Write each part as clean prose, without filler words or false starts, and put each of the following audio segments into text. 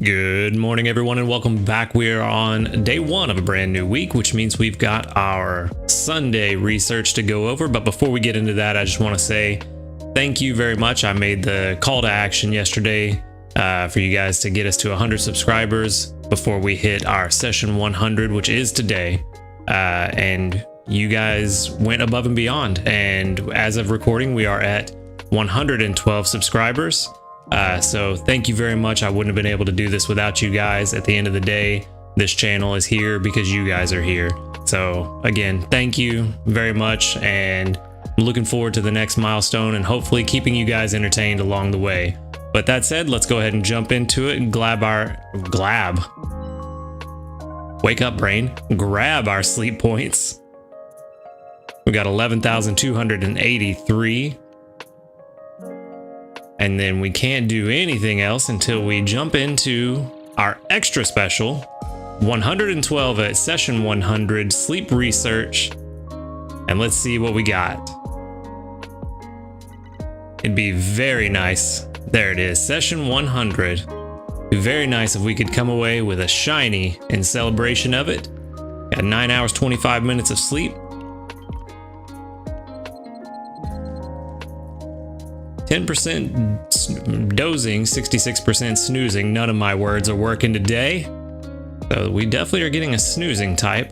Good morning, everyone, and welcome back. We are on day one of a brand new week, which means we've got our Sunday research to go over. But before we get into that, I just want to say thank you very much. I made the call to action yesterday for you guys to get us to 100 subscribers before we hit our session 100, which is today. And you guys went above and beyond. And as of recording, we are at 112 subscribers. So thank you very much. I wouldn't have been able to do this without you guys. At the end of the day, this channel is here because you guys are here. So again, thank you very much, and I'm looking forward to the next milestone and hopefully keeping you guys entertained along the way. But that said, let's go ahead and jump into it and wake up, brain. Grab our sleep points. We got 11,283. And then we can't do anything else until we jump into our extra special 112 at session 100 sleep research. And let's see what we got. It'd be very nice. There it is, session 100. It'd be very nice if we could come away with a shiny in celebration of it. Got 9 hours, 25 minutes of sleep. 10% dozing, 66% snoozing. None of my words are working today. So we definitely are getting a snoozing type,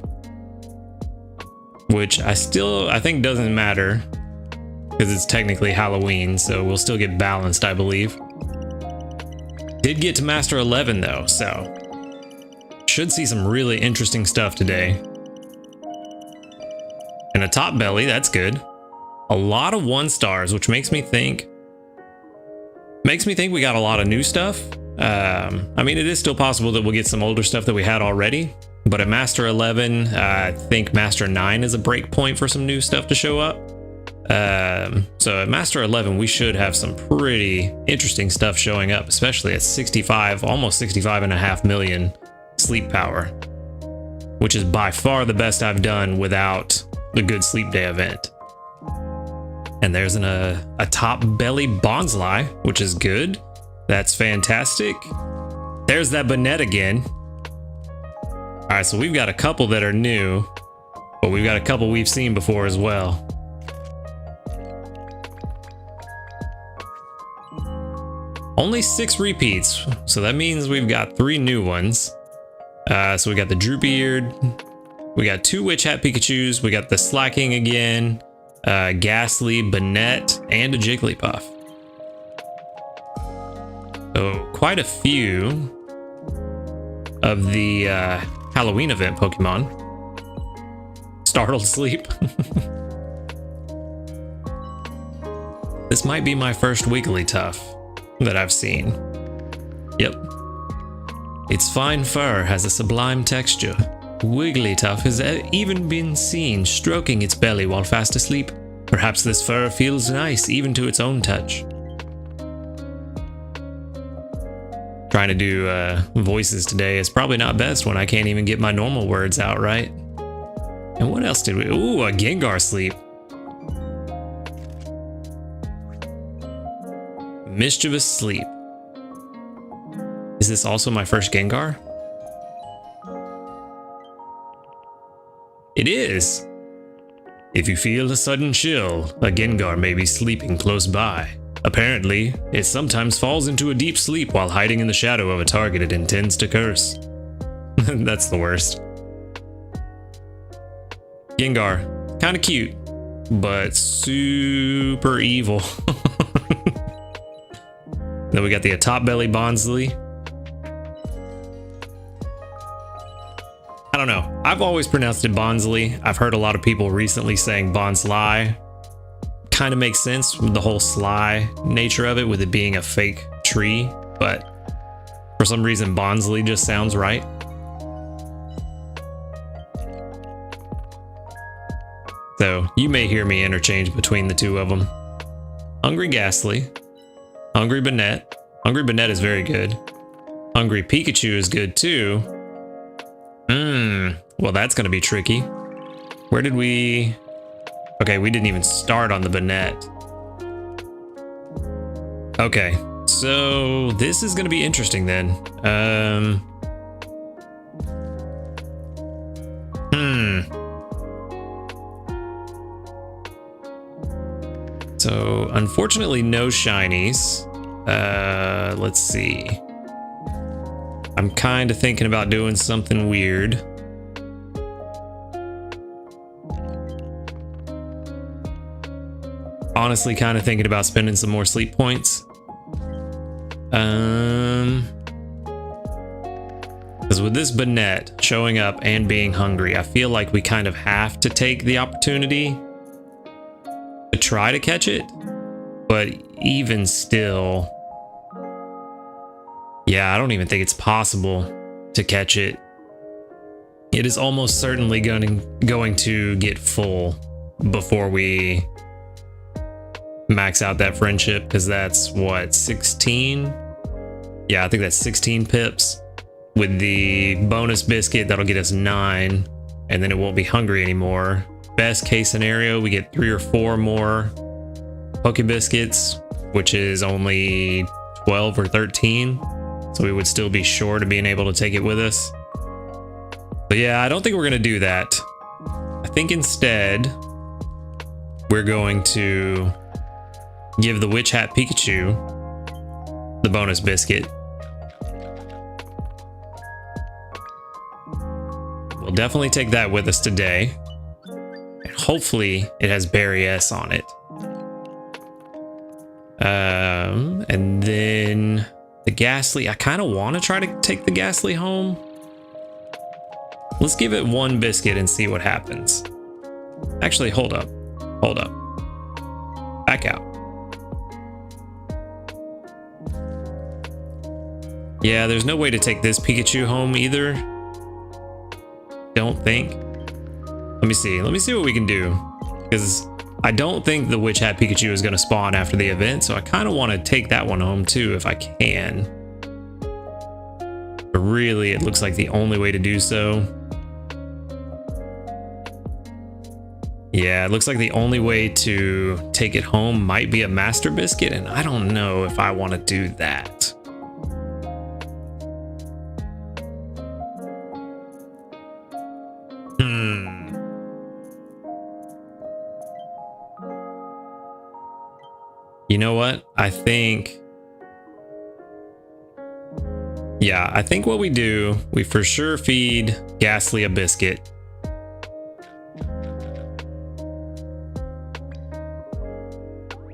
which I think doesn't matter because it's technically Halloween, so we'll still get balanced, I believe. Did get to Master 11 though, so should see some really interesting stuff today. And a top belly, that's good. A lot of 1 stars, which makes me think we got a lot of new stuff. I mean, it is still possible that we'll get some older stuff that we had already, but at Master 11, I think Master 9 is a break point for some new stuff to show up. So at Master 11, we should have some pretty interesting stuff showing up, especially at 65, almost 65.5 million sleep power, which is by far the best I've done without the good sleep day event. And there's a top belly bonsai, which is good. That's fantastic. There's that bonnet again. All right, so we've got a couple that are new, but we've got a couple we've seen before as well. Only 6 repeats, so that means we've got 3 new ones. So we got the droopy-eared, we got 2 witch hat Pikachus, we got the slacking again, Ghastly, Bonnet, and a Jigglypuff. So quite a few of the Halloween event Pokemon. Startled Sleep. This might be my first Wigglytuff that I've seen. Yep. Its fine fur has a sublime texture. Wigglytuff has even been seen stroking its belly while fast asleep. Perhaps this fur feels nice even to its own touch. Trying to do voices today is probably not best when I can't even get my normal words out right. And what else did we... Ooh, a Gengar sleep. Mischievous sleep. Is this also my first Gengar? It is. If you feel a sudden chill, a Gengar may be sleeping close by. Apparently, it sometimes falls into a deep sleep while hiding in the shadow of a target it intends to curse. That's the worst. Gengar, kind of cute, but super evil. Then we got the top belly Bonsly. I don't know. I've always pronounced it Bonsly. I've heard a lot of people recently saying Bonsly. Kind of makes sense with the whole sly nature of it, with it being a fake tree, but for some reason Bonsly just sounds right. So you may hear me interchange between the two of them. Hungry Ghastly. Hungry Bonnet. Hungry Bonnet is very good. Hungry Pikachu is good too. Well, that's going to be tricky. Where did we... Okay, we didn't even start on the Bonnet. Okay, So this is going to be interesting then. So unfortunately, no shinies. Let's see. I'm kind of thinking about doing something weird. Honestly, kind of thinking about spending some more sleep points. Because with this Bonnet showing up and being hungry, I feel like we kind of have to take the opportunity to try to catch it. But even still, yeah, I don't even think it's possible to catch it. It is almost certainly going to get full before we max out that friendship, because that's what, 16? Yeah, I think that's 16 pips. With the bonus biscuit, that'll get us 9, and then it won't be hungry anymore. Best case scenario, we get 3 or 4 more Poke Biscuits, which is only 12 or 13. So we would still be short of being able to take it with us. But yeah, I don't think we're going to do that. I think instead, we're going to give the Witch Hat Pikachu the bonus biscuit. We'll definitely take that with us today. And hopefully it has Berry S on it. And then the Ghastly, I kind of want to try to take the Ghastly home. Let's give it 1 biscuit and see what happens. Actually, hold up. Hold up. Back out. Yeah, there's no way to take this Pikachu home either. Don't think. Let me see what we can do, because I don't think the Witch Hat Pikachu is going to spawn after the event, so I kind of want to take that one home too if I can. But really, it looks like the only way to do so. Yeah, it looks like the only way to take it home might be a Master Biscuit, and I don't know if I want to do that. You know what? I think what we do, we for sure feed Ghastly a biscuit.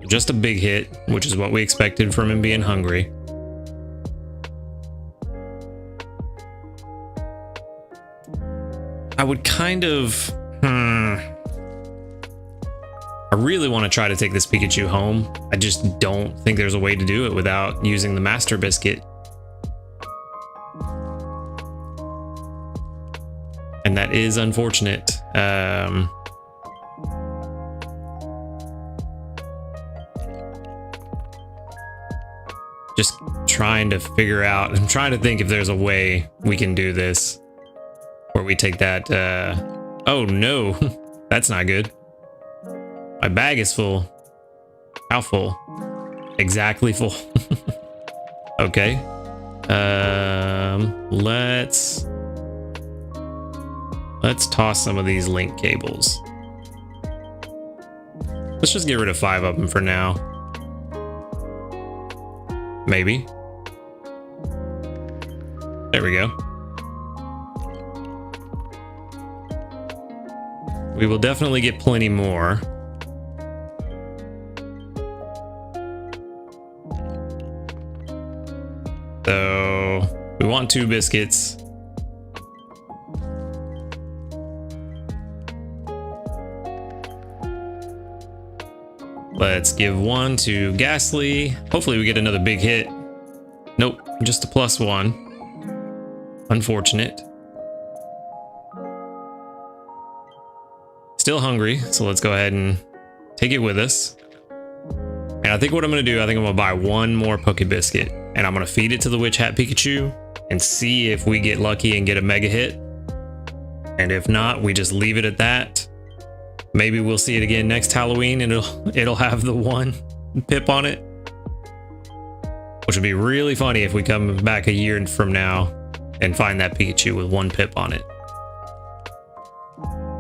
Just a big hit, which is what we expected from him being hungry. I would kind of... I really want to try to take this Pikachu home. I just don't think there's a way to do it without using the Master Biscuit. And that is unfortunate. Just trying to figure out, I'm trying to think if there's a way we can do this. Where we take that, oh no, that's not good. My bag is full. How full? Exactly full. Okay. Let's toss some of these link cables. Let's just get rid of 5 of them for now. Maybe. There we go. We will definitely get plenty more. So we want 2 biscuits. Let's give 1 to Ghastly. Hopefully we get another big hit. Nope, just a +1. Unfortunate. Still hungry, so let's go ahead and take it with us. And I think what I'm going to do, I think I'm going to buy 1 more Poke Biscuit. And I'm going to feed it to the Witch Hat Pikachu and see if we get lucky and get a mega hit. And if not, we just leave it at that. Maybe we'll see it again next Halloween and it'll have the 1 pip on it. which would be really funny if we come back a year from now and find that Pikachu with 1 pip on it.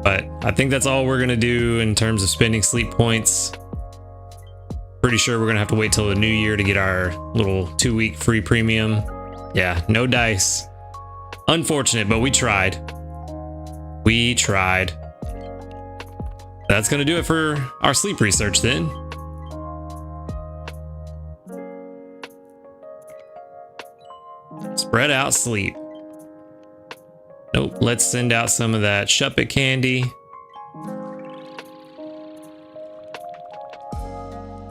But I think that's all we're gonna do in terms of spending sleep points. Pretty sure we're gonna have to wait till the new year to get our little 2-week free premium. Yeah, no dice. Unfortunate, but we tried. We tried. That's gonna do it for our sleep research then. Spread out sleep. Nope, let's send out some of that Shuppet candy.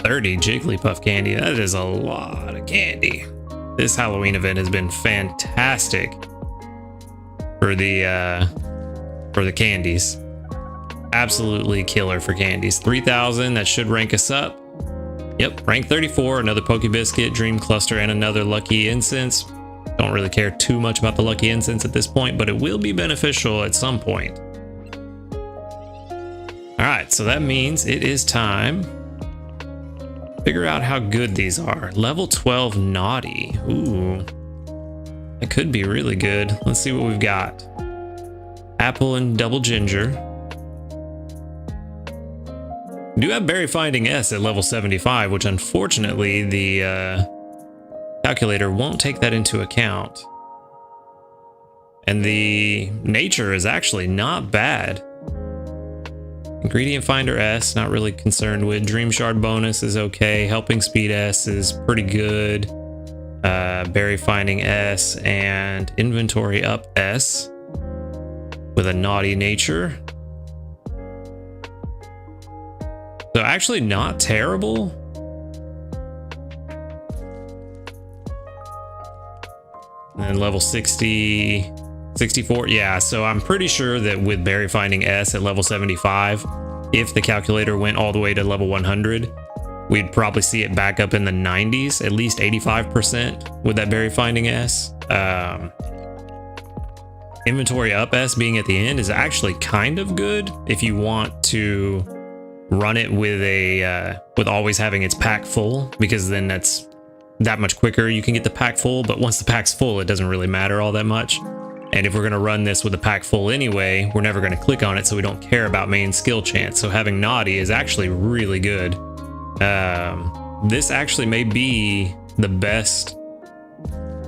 30 Jigglypuff candy, that is a lot of candy. This Halloween event has been fantastic for the candies. Absolutely killer for candies. 3,000, that should rank us up. Yep, rank 34, another Poke Biscuit, Dream Cluster, and another Lucky Incense. Don't really care too much about the Lucky Incense at this point, but it will be beneficial at some point. All right, so that means it is time to figure out how good these are. Level 12 Naughty. Ooh, that could be really good. Let's see what we've got. Apple and Double Ginger. We do have Berry Finding S at level 75, which unfortunately the calculator won't take that into account. And the nature is actually not bad. Ingredient Finder S, not really concerned with. Dream Shard bonus is okay. Helping Speed S is pretty good. Berry Finding S and Inventory Up S with a naughty nature. So actually not terrible. And level 60, 64. Yeah, so I'm pretty sure that with Berry Finding S at level 75, if the calculator went all the way to level 100, we'd probably see it back up in the 90s, at least 85% with that Berry Finding S. Inventory Up S being at the end is actually kind of good if you want to run it with a with always having its pack full, because then that's that much quicker you can get the pack full. But once the pack's full, it doesn't really matter all that much. And if we're going to run this with the pack full anyway, we're never going to click on it, so we don't care about main skill chance. So having Naughty is actually really good. This actually may be the best.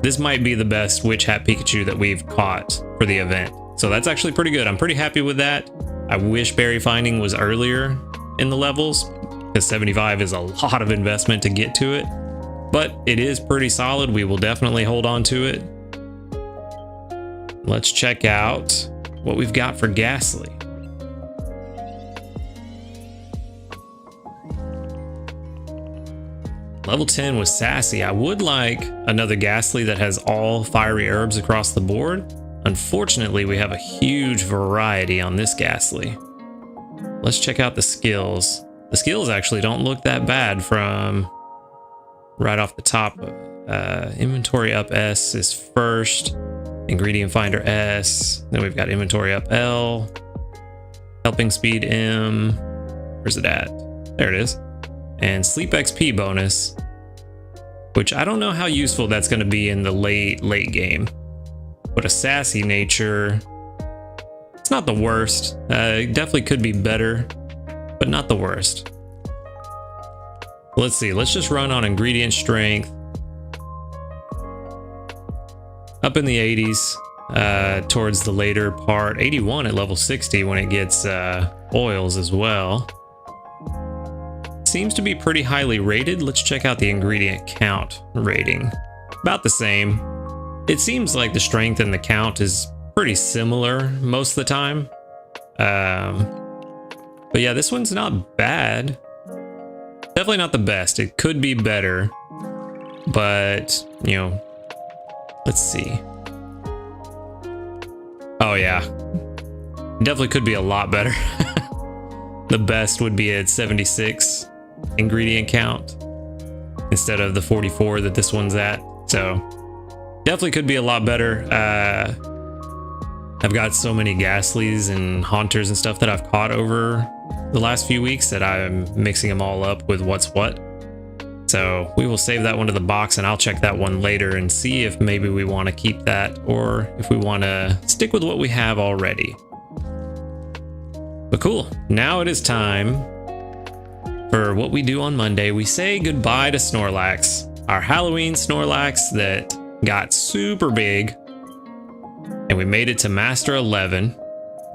This might be the best Witch Hat Pikachu that we've caught for the event. So that's actually pretty good. I'm pretty happy with that. I wish Berry Finding was earlier in the levels, because 75 is a lot of investment to get to it. But it is pretty solid. We will definitely hold on to it. Let's check out what we've got for Ghastly. Level 10 was Sassy. I would like another Ghastly that has all fiery herbs across the board. Unfortunately, we have a huge variety on this Ghastly. Let's check out the skills. The skills actually don't look that bad from right off the top. Inventory Up S is first. Ingredient Finder S. Then we've got Inventory Up L. Helping Speed M. Where's it at? There it is. And Sleep XP bonus, which I don't know how useful that's going to be in the late game. But a Sassy nature, it's not the worst. It definitely could be better, but not the worst. Let's see. Let's just run on ingredient strength. Up in the 80s towards the later part. 81 at level 60 when it gets oils as well. Seems to be pretty highly rated. Let's check out the ingredient count rating. About the same. It seems like the strength and the count is pretty similar most of the time. But yeah, this one's not bad. Definitely not the best. It could be better. But, you know, let's see. Oh yeah. Definitely could be a lot better. The best would be at 76 ingredient count instead of the 44 that this one's at. So definitely could be a lot better. I've got so many Ghastlies and Haunters and stuff that I've caught over the last few weeks that I'm mixing them all up with what's what. So we will save that one to the box, and I'll check that one later and see if maybe we want to keep that or if we want to stick with what we have already. But cool, now it is time for what we do on Monday. We say goodbye to Snorlax, our Halloween Snorlax that got super big, and we made it to Master 11.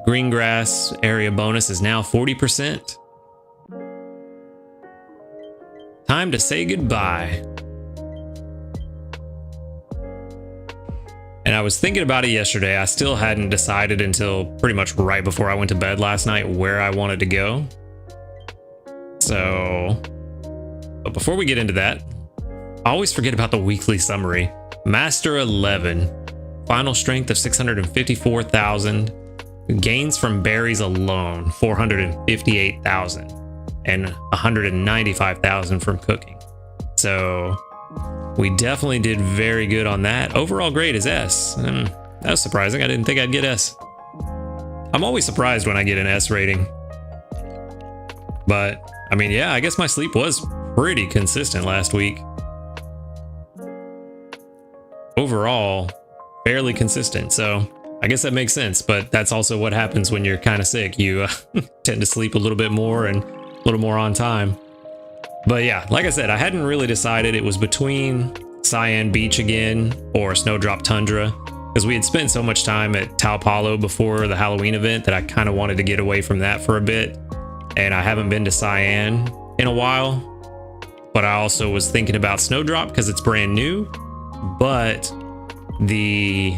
Green grass area bonus is now 40%. Time to say goodbye. And I was thinking about it yesterday. I still hadn't decided until pretty much right before I went to bed last night where I wanted to go. So, but before we get into that, I always forget about the weekly summary. Master 11, final strength of 654,000, gains from berries alone 458,000, and 195,000 from cooking. So we definitely did very good on that. Overall grade is S. That was surprising. I didn't think I'd get S. I'm always surprised when I get an S rating. But I mean, yeah, I guess my sleep was pretty consistent last week. Overall, fairly consistent. So I guess that makes sense, but that's also what happens when you're kind of sick. You tend to sleep a little bit more and a little more on time. But yeah, like I said, I hadn't really decided. It was between Cyan Beach again or Snowdrop Tundra, because we had spent so much time at Tau Palo before the Halloween event that I kind of wanted to get away from that for a bit. And I haven't been to Cyan in a while, but I also was thinking about Snowdrop because it's brand new, but the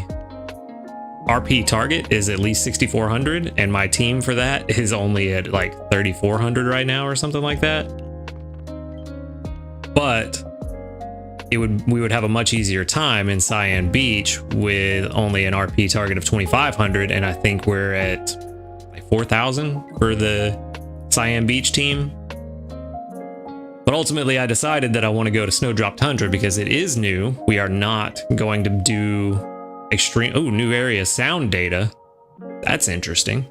RP target is at least 6,400, and my team for that is only at like 3,400 right now or something like that. But we would have a much easier time in Cyan Beach with only an RP target of 2,500, and I think we're at like 4,000 for the Cyan Beach team. But ultimately I decided that I want to go to Snowdrop Tundra because it is new. We are not going to do extreme, new area sound data. That's interesting.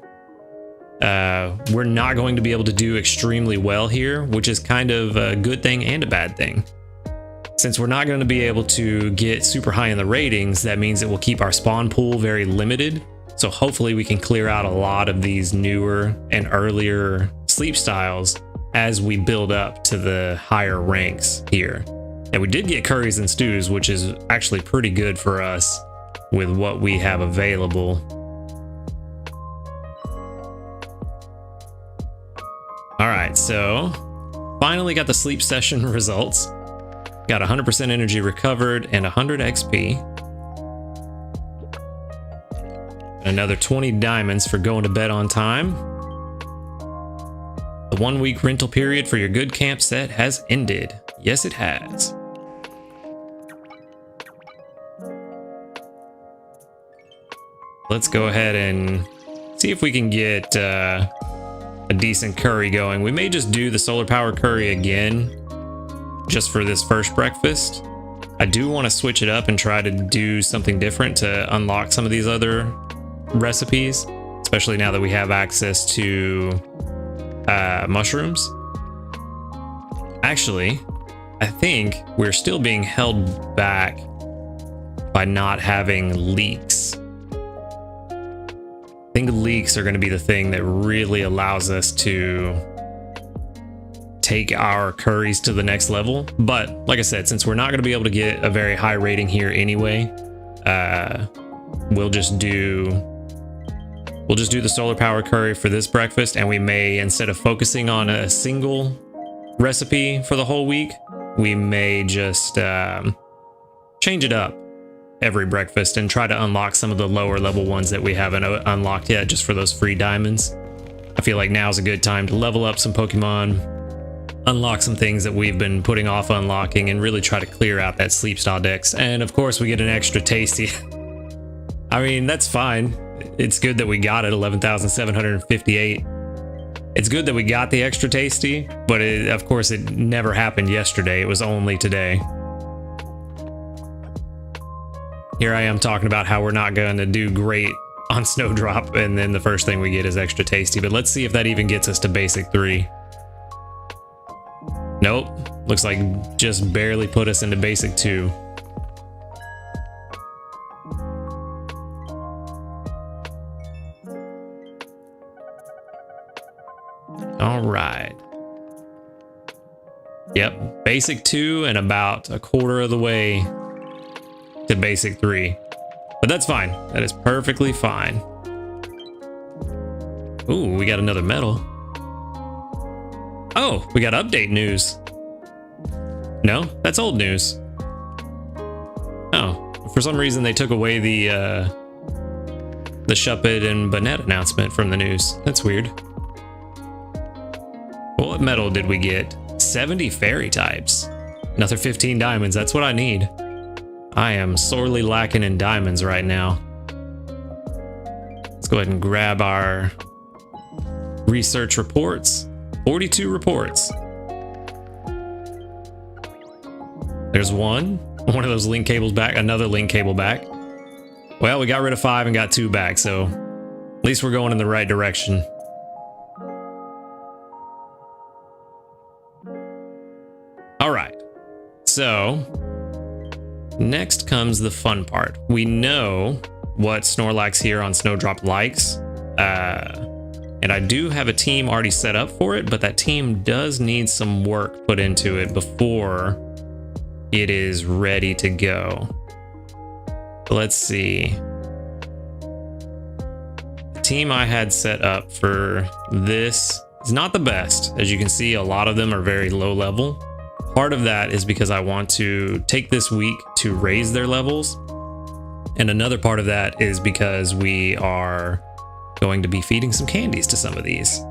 We're not going to be able to do extremely well here, which is kind of a good thing and a bad thing. Since we're not going to be able to get super high in the ratings, that means it will keep our spawn pool very limited. So hopefully we can clear out a lot of these newer and earlier sleep styles as we build up to the higher ranks here. And we did get curries and stews, which is actually pretty good for us with what we have available. All right, so finally got the sleep session results. Got 100% energy recovered and 100 XP. Another 20 diamonds for going to bed on time. The 1 week rental period for your good camp set has ended. Yes, it has. Let's go ahead and see if we can get a decent curry going. We may just do the solar power curry again just for this first breakfast. I do want to switch it up and try to do something different to unlock some of these other recipes, especially now that we have access to mushrooms. Actually, I think we're still being held back by not having leeks. I think leeks are going to be the thing that really allows us to take our curries to the next level. But like I said, since we're not going to be able to get a very high rating here anyway, we'll just do the solar power curry for this breakfast, and we may, instead of focusing on a single recipe for the whole week, we may just change it up every breakfast and try to unlock some of the lower level ones that we haven't unlocked yet, just for those free diamonds. I feel like now's a good time to level up some Pokemon, unlock some things that we've been putting off unlocking, and really try to clear out that sleep style dex. And of course we get an extra tasty. I mean, that's fine. It's good that we got it, 11,758. It's good that we got the extra tasty, but of course it never happened yesterday. It was only today. Here I am talking about how we're not going to do great on Snowdrop, and then the first thing we get is extra tasty. But let's see if that even gets us to basic 3. Nope, Looks like just barely put us into basic 2. All right. Yep, basic 2 and about a quarter of the way to basic 3. But that's fine. That is perfectly fine. Ooh, we got another medal. Oh, we got update news. No, that's old news. Oh, for some reason they took away the Shuppet and Bonnet announcement from the news. That's weird. What medal did we get? 70 fairy types. Another 15 diamonds. That's what I need. I am sorely lacking in diamonds right now. Let's go ahead and grab our research reports. 42 reports. There's one of those link cables back, another link cable back. Well, we got rid of 5 and got 2 back, so at least we're going in the right direction. All right, so next comes the fun part. We know what Snorlax here on Snowdrop likes, and I do have a team already set up for it, but that team does need some work put into it before it is ready to go. Let's see. The team I had set up for this is not the best. As you can see, a lot of them are very low level. Part of that is because I want to take this week to raise their levels. And another part of that is because we are going to be feeding some candies to some of these.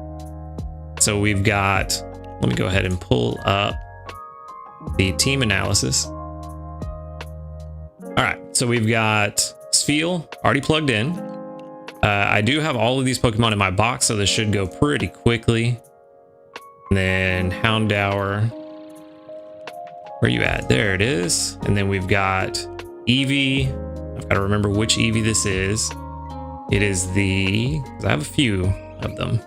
So we've got, let me go ahead and pull up the team analysis. All right, so we've got Spheal already plugged in. I do have all of these Pokemon in my box, so this should go pretty quickly. And then Houndour. Where you at? There it is. And then we've got Eevee. I've got to remember which Eevee this is. It is the, I have a few of them.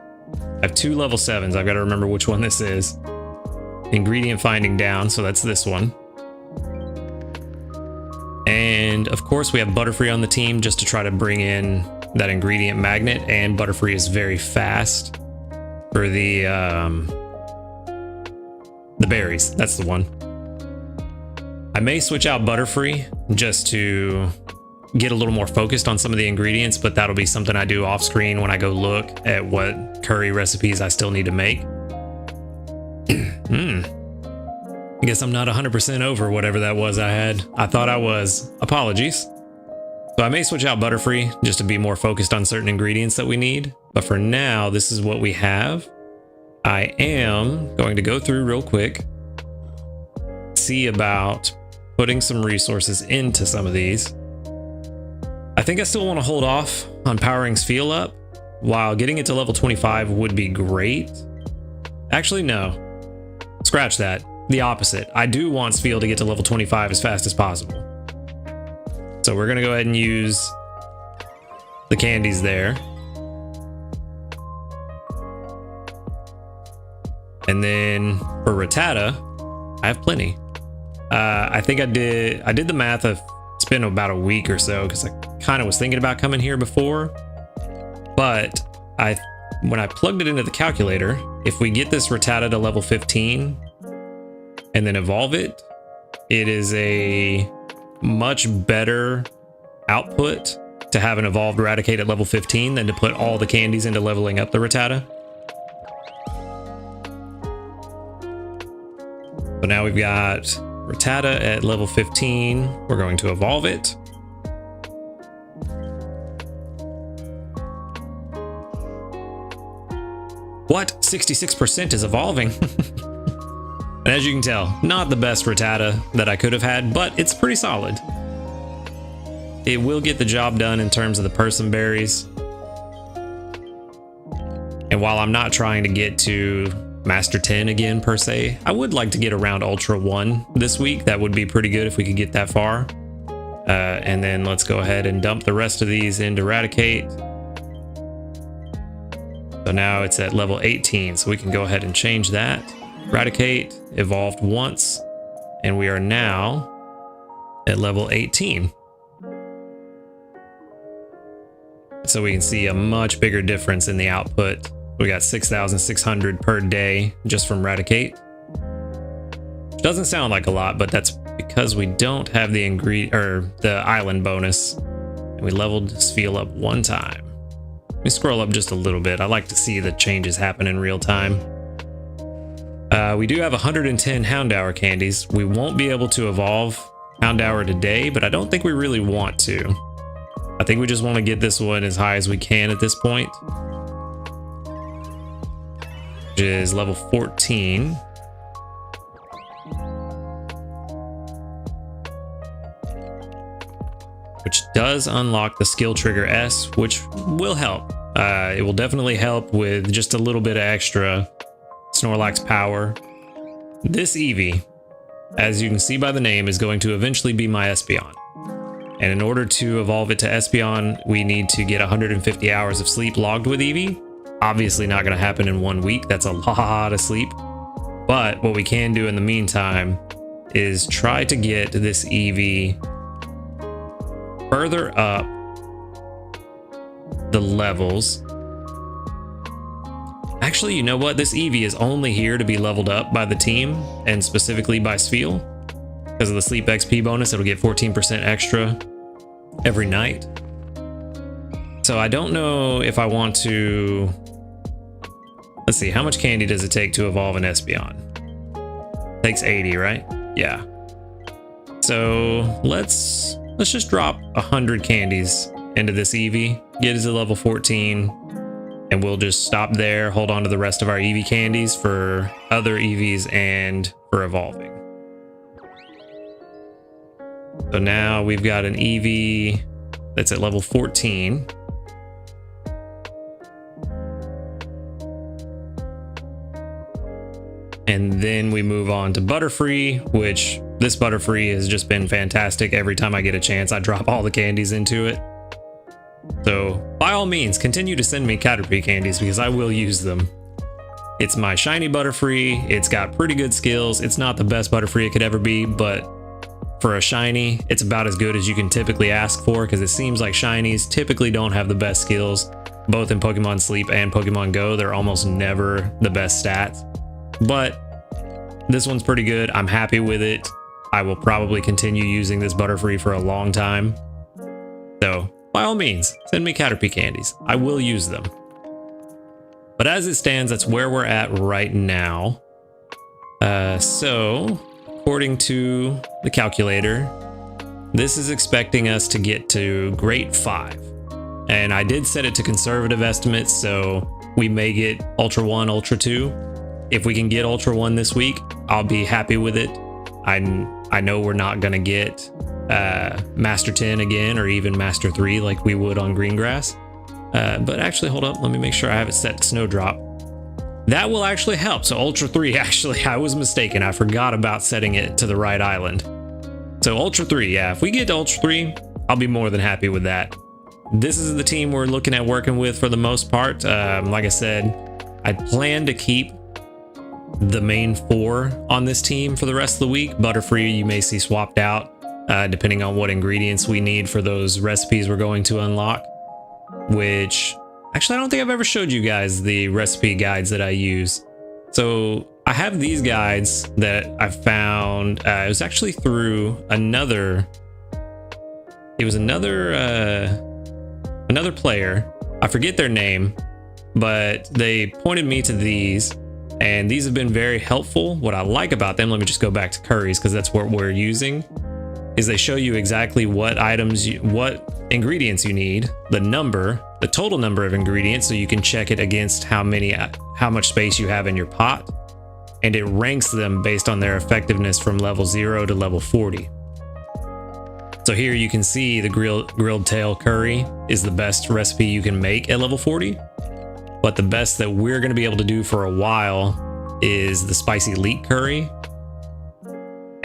I have 2 level 7s. I've got to remember which one this is. Ingredient finding down, so that's this one. And of course we have Butterfree on the team just to try to bring in that ingredient magnet, and Butterfree is very fast for the berries. That's the one. I may switch out Butterfree just to get a little more focused on some of the ingredients, but that'll be something I do off screen when I go look at what curry recipes I still need to make. I guess I'm not 100% over whatever that was I thought I was. Apologies. So I may switch out Butterfree just to be more focused on certain ingredients that we need. But for now, this is what we have. I am going to go through real quick, see about putting some resources into some of these. I think I still want to hold off on powering Spheal up. While getting it to level 25 would be great. Actually, no. Scratch that. The opposite. I do want Spheal to get to level 25 as fast as possible. So we're going to go ahead and use the candies there. And then for Rattata, I have plenty. I think I did the math of it's been about a week or so because I kind of was thinking about coming here before. But when I plugged it into the calculator, if we get this Rattata to level 15 and then evolve it, it is a much better output to have an evolved Raticate at level 15 than to put all the candies into leveling up the Rattata. So now we've got Rattata at level 15. We're going to evolve it. What? 66% is evolving. And as you can tell, not the best Rattata that I could have had, but it's pretty solid. It will get the job done in terms of the person berries. And while I'm not trying to get to Master 10 again per se, I would like to get around Ultra 1 this week. That would be pretty good if we could get that far. And then let's go ahead and dump the rest of these into Raticate. So now it's at level 18, so we can go ahead and change that. Eradicate evolved once, and we are now at level 18. So we can see a much bigger difference in the output. We got 6,600 per day just from Eradicate. Which doesn't sound like a lot, but that's because we don't have the the island bonus. And we leveled Sphere up one time. Let me scroll up just a little bit. I like to see the changes happen in real time. We do have 110 Houndour candies. We won't be able to evolve Houndour today, but I don't think we really want to. I think we just want to get this one as high as we can at this point, which is level 14. Which does unlock the skill trigger S, which will help. It will definitely help with just a little bit of extra Snorlax power. This Eevee, as you can see by the name, is going to eventually be my Espeon. And in order to evolve it to Espeon, we need to get 150 hours of sleep logged with Eevee. Obviously not going to happen in 1 week. That's a lot of sleep. But what we can do in the meantime is try to get this Eevee further up the levels. Actually, you know what? This Eevee is only here to be leveled up by the team, and specifically by Sphere. Because of the sleep XP bonus, it'll get 14% extra every night. So I don't know if I want to... Let's see, how much candy does it take to evolve an Espeon? Takes 80, right? Yeah. So let's just drop 100 candies into this Eevee, get it to level 14, and we'll just stop there, hold on to the rest of our Eevee candies for other Eevees and for evolving. So now we've got an Eevee that's at level 14. And then we move on to Butterfree, which this Butterfree has just been fantastic. Every time I get a chance, I drop all the candies into it. So by all means, continue to send me Caterpie candies because I will use them. It's my shiny Butterfree. It's got pretty good skills. It's not the best Butterfree it could ever be, but for a shiny, it's about as good as you can typically ask for, because it seems like shinies typically don't have the best skills. Both in Pokemon Sleep and Pokemon Go, they're almost never the best stats. But this one's pretty good. I'm happy with it. I will probably continue using this Butterfree for a long time. So by all means, send me Caterpie candies. I will use them. But as it stands, that's where we're at right now. So according to the calculator, this is expecting us to get to Great 5. And I did set it to conservative estimates, so we may get Ultra 1, Ultra 2. If we can get Ultra 1 this week, I'll be happy with it. I know we're not going to get Master 10 again, or even Master 3 like we would on Greengrass. But actually, hold up. Let me make sure I have it set to Snowdrop. That will actually help. So Ultra 3, actually, I was mistaken. I forgot about setting it to the right island. So Ultra 3, yeah. If we get to Ultra 3, I'll be more than happy with that. This is the team we're looking at working with for the most part. Like I said, I plan to keep the main 4 on this team for the rest of the week. Butterfree you may see swapped out depending on what ingredients we need for those recipes we're going to unlock, which actually I don't think I've ever showed you guys the recipe guides that I use. So I have these guides that I found. It was actually through another player. I forget their name, but they pointed me to these. And these have been very helpful. What I like about them, let me just go back to Curry's because that's what we're using, is they show you exactly what what ingredients you need, the total number of ingredients, so you can check it against how much space you have in your pot. And it ranks them based on their effectiveness from level 0 to level 40. So here you can see the grilled tail curry is the best recipe you can make at level 40. But the best that we're going to be able to do for a while is the spicy leek curry.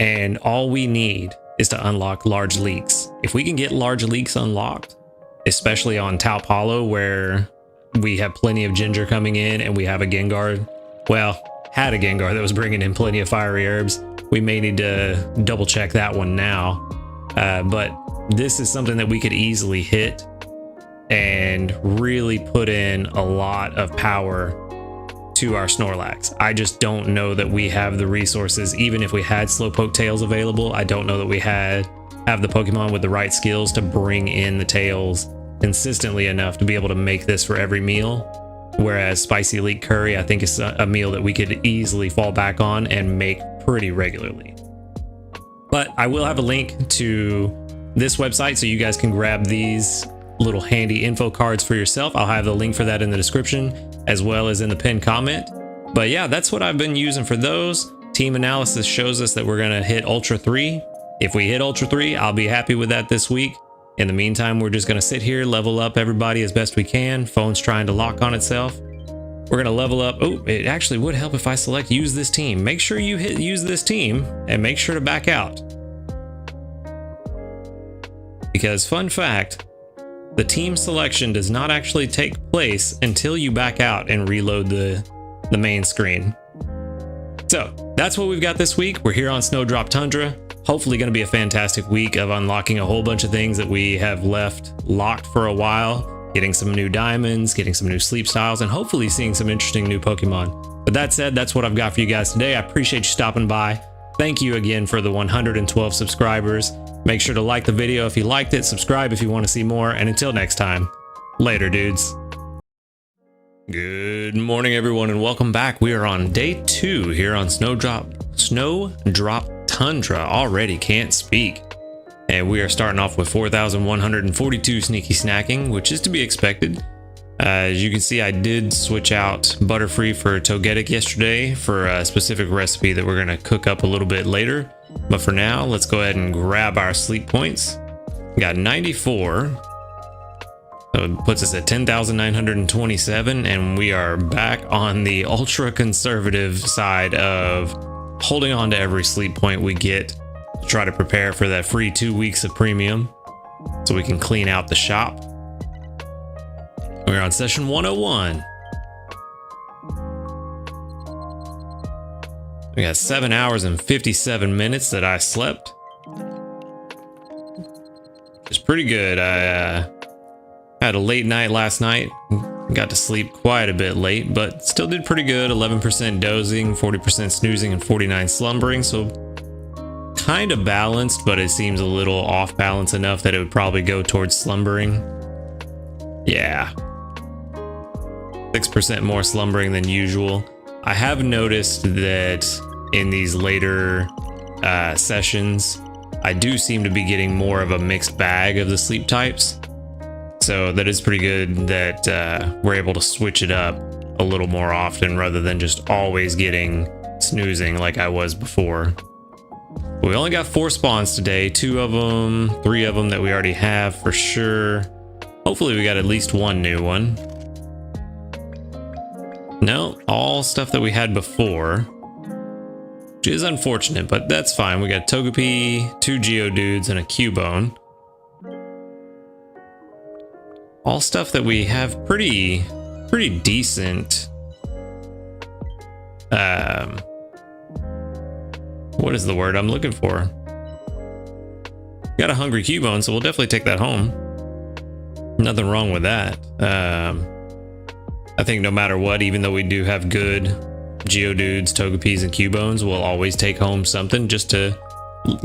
And all we need is to unlock large leeks. If we can get large leeks unlocked, especially on Taup Hollow where we have plenty of ginger coming in and we have a Gengar, well, had a Gengar that was bringing in plenty of fiery herbs. We may need to double check that one now. But this is something that we could easily hit and really put in a lot of power to our Snorlax. I just don't know that we have the resources. Even if we had Slowpoke tails available, I don't know that we have the Pokemon with the right skills to bring in the tails consistently enough to be able to make this for every meal. Whereas Spicy Leek Curry, I think, is a meal that we could easily fall back on and make pretty regularly. But I will have a link to this website so you guys can grab these little handy info cards for yourself. I'll have the link for that in the description as well as in the pinned comment. But yeah, that's what I've been using for those. Team analysis shows us that we're gonna hit Ultra 3. If we hit Ultra 3, I'll be happy with that this week. In the meantime, we're just gonna sit here, level up everybody as best we can. Phone's trying to lock on itself. We're gonna level up. Oh, it actually would help if I select use this team. Make sure you hit use this team and make sure to back out. Because fun fact, the team selection does not actually take place until you back out and reload the main screen. So that's what we've got this week. We're here on Snowdrop Tundra. Hopefully going to be a fantastic week of unlocking a whole bunch of things that we have left locked for a while, getting some new diamonds, getting some new sleep styles, and hopefully seeing some interesting new Pokemon. But that said, that's what I've got for you guys today. I appreciate you stopping by. Thank you again for the 112 subscribers. Make sure to like the video if you liked it, subscribe if you want to see more, and until next time, later dudes. Good morning everyone and welcome back. We are on day 2 here on Snowdrop Tundra. Already can't speak. And we are starting off with 4,142 sneaky snacking, which is to be expected. As you can see, I did switch out Butterfree for Togetic yesterday for a specific recipe that we're going to cook up a little bit later. But for now, let's go ahead and grab our sleep points. We got 94. So it puts us at 10,927, and we are back on the ultra conservative side of holding on to every sleep point we get to try to prepare for that free 2 weeks of premium so we can clean out the shop. We're on session 101. We got 7 hours and 57 minutes that I slept. It's pretty good. I had a late night last night. Got to sleep quite a bit late, but still did pretty good. 11% dozing, 40% snoozing, and 49 slumbering. So kind of balanced, but it seems a little off balance enough that it would probably go towards slumbering. Yeah. 6% more slumbering than usual. I have noticed that in these later sessions, I do seem to be getting more of a mixed bag of the sleep types. So that is pretty good that we're able to switch it up a little more often rather than just always getting snoozing like I was before. We only got 4 spawns today, 2 of them, 3 of them that we already have for sure. Hopefully we got at least 1 new one. No, all stuff that we had before, which is unfortunate, but that's fine. We got Togepi, 2 Geodudes, and a Cubone. All stuff that we have pretty decent. What is the word I'm looking for? Got a hungry Cubone, so we'll definitely take that home. Nothing wrong with that. I think no matter what, even though we do have good Geodudes, Togepis, and Cubones, we'll always take home something just to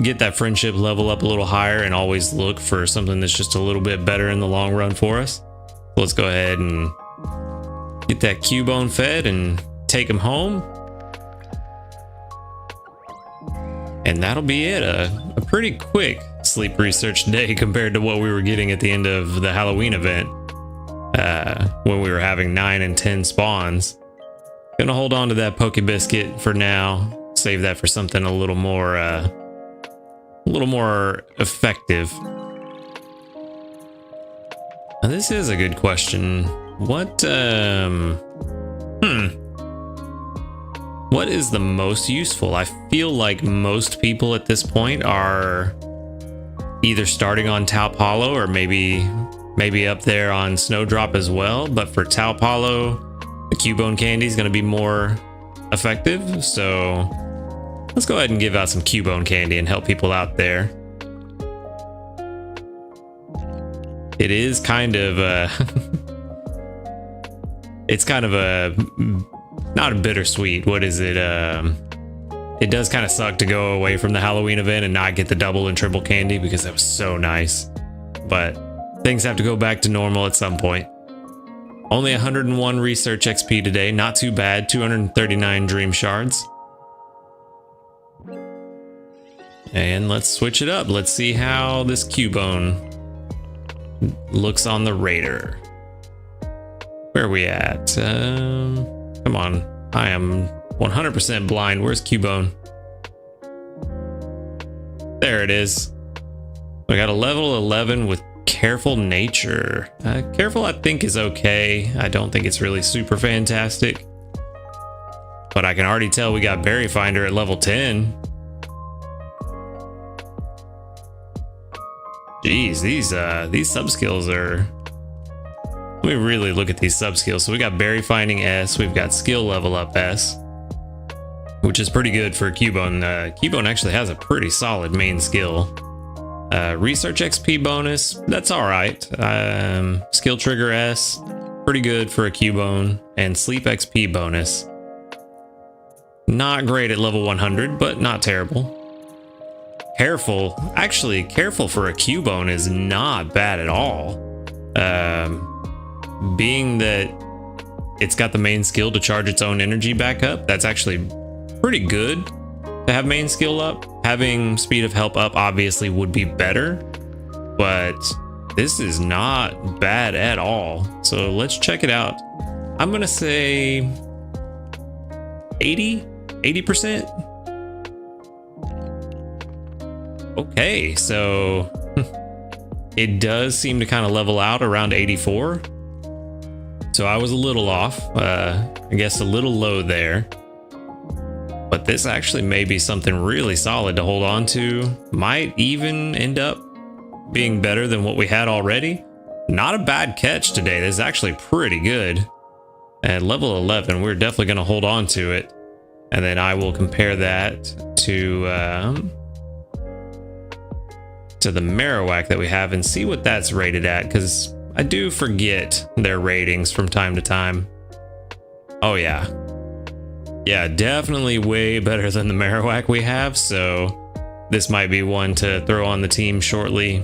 get that friendship level up a little higher and always look for something that's just a little bit better in the long run for us. So let's go ahead and get that Cubone fed and take him home. And that'll be it. A pretty quick sleep research day compared to what we were getting at the end of the Halloween event. When we were having 9 and 10 spawns. Gonna hold on to that Poke Biscuit for now. Save that for something a little more effective. Now this is a good question. What is the most useful? I feel like most people at this point are either starting on Taup Hollow or maybe up there on Snowdrop as well. But for Taup Hollow, the Cubone candy is going to be more effective. So let's go ahead and give out some Cubone candy and help people out there. It is kind of it's kind of a, not a bittersweet. What is it? It does kind of suck to go away from the Halloween event and not get the double and triple candy because that was so nice. But things have to go back to normal at some point. Only 101 research XP today. Not too bad. 239 dream shards. And let's switch it up. Let's see how this Cubone looks on the radar. Where are we at? Come on. I am 100% blind. Where's Cubone? There it is. We got a level 11 with careful nature. Careful I think is okay. I don't think it's really super fantastic. But I can already tell we got Berry Finder at level 10. Jeez, these sub skills are... Let me really look at these sub skills. So we got Berry Finding S, we've got Skill Level Up S, which is pretty good for Cubone. Cubone actually has a pretty solid main skill. Research XP bonus, that's all right. Skill Trigger S, pretty good for a Cubone, and Sleep XP bonus. Not great at level 100, but not terrible. Careful, actually, careful for a Cubone is not bad at all. Being that it's got the main skill to charge its own energy back up, that's actually pretty good to have main skill up. Having speed of help up obviously would be better, but this is not bad at all. So let's check it out. I'm gonna say 80%. Okay, so it does seem to kind of level out around 84. So I was a little off, I guess a little low there. But this actually may be something really solid to hold on to. Might even end up being better than what we had already. Not a bad catch today. This is actually pretty good. At level 11, we're definitely going to hold on to it. And then I will compare that to the Marowak that we have and see what that's rated at, because I do forget their ratings from time to time. Oh yeah. Yeah, definitely way better than the Marowak we have, so this might be one to throw on the team shortly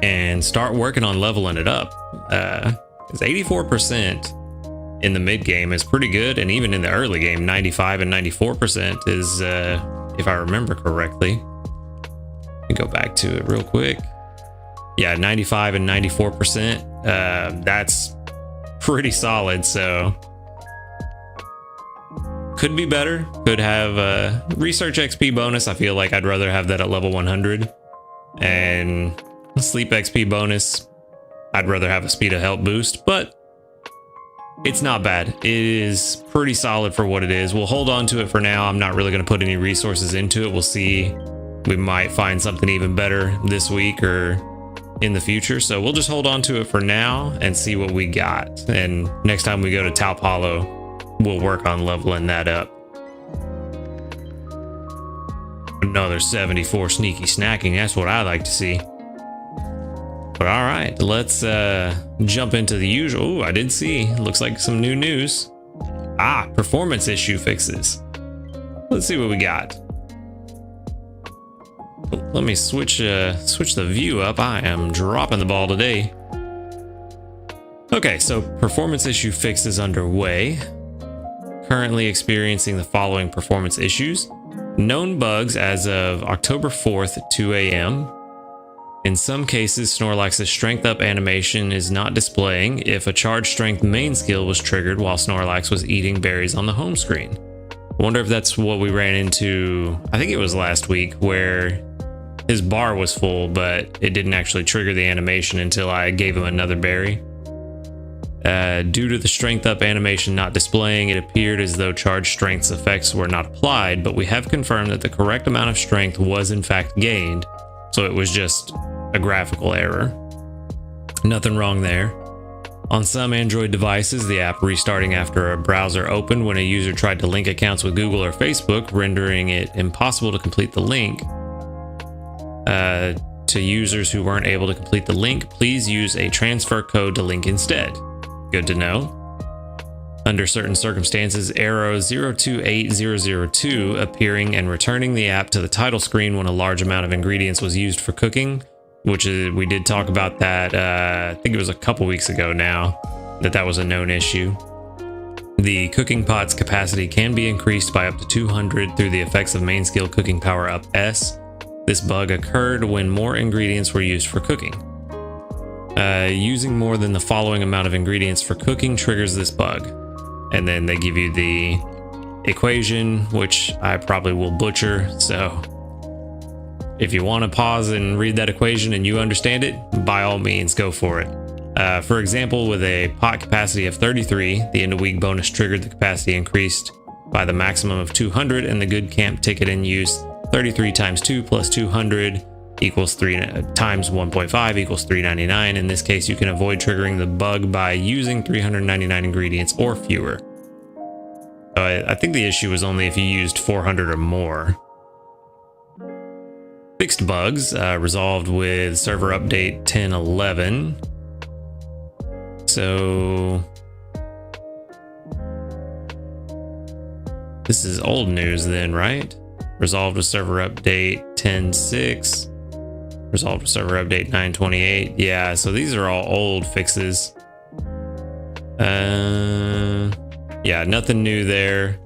and start working on leveling it up. Because 84% in the mid game is pretty good, and even in the early game, 95 and 94% is, if I remember correctly. Let me go back to it real quick. Yeah, 95 and 94%. That's pretty solid, so could be better. Could have a research XP bonus. I feel like I'd rather have that at level 100. And sleep XP bonus, I'd rather have a speed of help boost, but it's not bad. It is pretty solid for what it is. We'll hold on to it for now. I'm not really going to put any resources into it. We'll see. We might find something even better this week or in the future. So we'll just hold on to it for now and see what we got. And next time we go to Taup Hollow, we'll work on leveling that up. Another 74 sneaky snacking. That's what I like to see. But all right, let's jump into the usual. Ooh, I did see. Looks like some new news. Ah, performance issue fixes. Let's see what we got. Let me switch the view up. I am dropping the ball today. Okay, so performance issue fix is underway. Currently experiencing the following performance issues. Known bugs as of October 4th at 2 a.m. In some cases, Snorlax's strength up animation is not displaying if a charge strength main skill was triggered while Snorlax was eating berries on the home screen. I wonder if that's what we ran into, I think it was last week, where his bar was full, but it didn't actually trigger the animation until I gave him another berry. Due to the strength up animation not displaying, it appeared as though charge strength's effects were not applied, but we have confirmed that the correct amount of strength was in fact gained, so it was just a graphical error. Nothing wrong there. On some Android devices, the app restarting after a browser opened when a user tried to link accounts with Google or Facebook, rendering it impossible to complete the link. To users who weren't able to complete the link, please use a transfer code to link instead. Good to know. Under certain circumstances, arrow 028002 appearing and returning the app to the title screen when a large amount of ingredients was used for cooking, which is, we did talk about that, I think it was a couple weeks ago now, that was a known issue. The cooking pot's capacity can be increased by up to 200 through the effects of main skill cooking power up S. This bug occurred when more ingredients were used for cooking. Using more than the following amount of ingredients for cooking triggers this bug. And then they give you the equation, which I probably will butcher. So if you want to pause and read that equation and you understand it, by all means, go for it. For example, with a pot capacity of 33, the end of week bonus triggered the capacity increased by the maximum of 200, and the good camp ticket in use 33 times 2 plus 200 equals 3 times 1.5 equals 399. In this case, you can avoid triggering the bug by using 399 ingredients or fewer. I think the issue was only if you used 400 or more. Fixed bugs resolved with server update 10.11. So this is old news then, right? Resolved with server update 10.6. Resolved with server update 9.28. Yeah, so these are all old fixes. Yeah, nothing new there.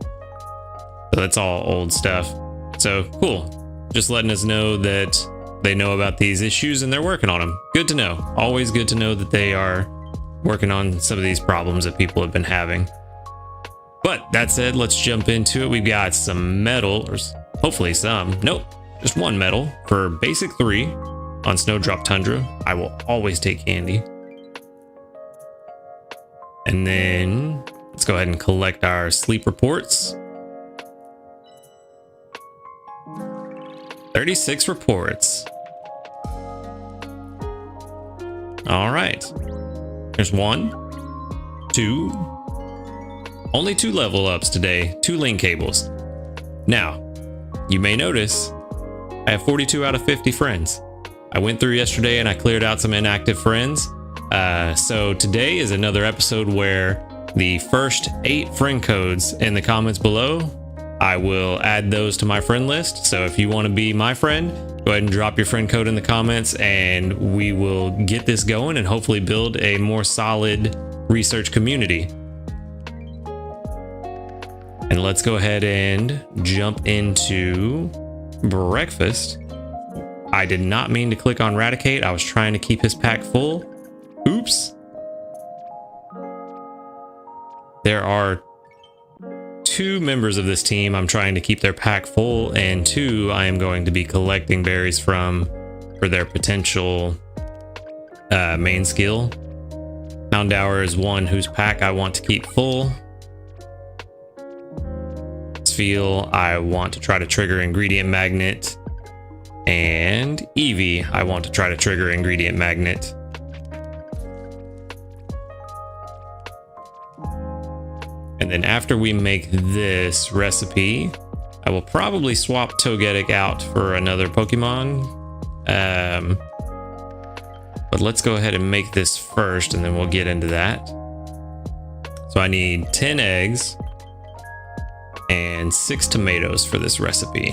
So that's all old stuff. So cool. Just letting us know that they know about these issues and they're working on them. Good to know. Always good to know that they are working on some of these problems that people have been having. But that said, let's jump into it. We've got some medal, or hopefully some. Nope, just one medal for basic 3 on Snowdrop Tundra. I will always take candy. And then let's go ahead and collect our sleep reports. 36 reports. All right. There's 1, 2. Only 2 level ups today, 2 link cables. Now, you may notice I have 42 out of 50 friends. I went through yesterday and I cleared out some inactive friends. So today is another episode where the first 8 friend codes in the comments below, I will add those to my friend list. So if you want to be my friend, go ahead and drop your friend code in the comments and we will get this going and hopefully build a more solid research community. And let's go ahead and jump into breakfast. I did not mean to click on Radicate. I was trying to keep his pack full. Oops. There are 2 members of this team I'm trying to keep their pack full, and 2 I am going to be collecting berries from for their potential main skill. Houndour is one whose pack I want to keep full. Feel I want to try to trigger ingredient magnet, and Eevee I want to try to trigger ingredient magnet. And then after we make this recipe, I will probably swap Togetic out for another Pokemon. But let's go ahead and make this first and then we'll get into that. So I need 10 eggs and 6 tomatoes for this recipe.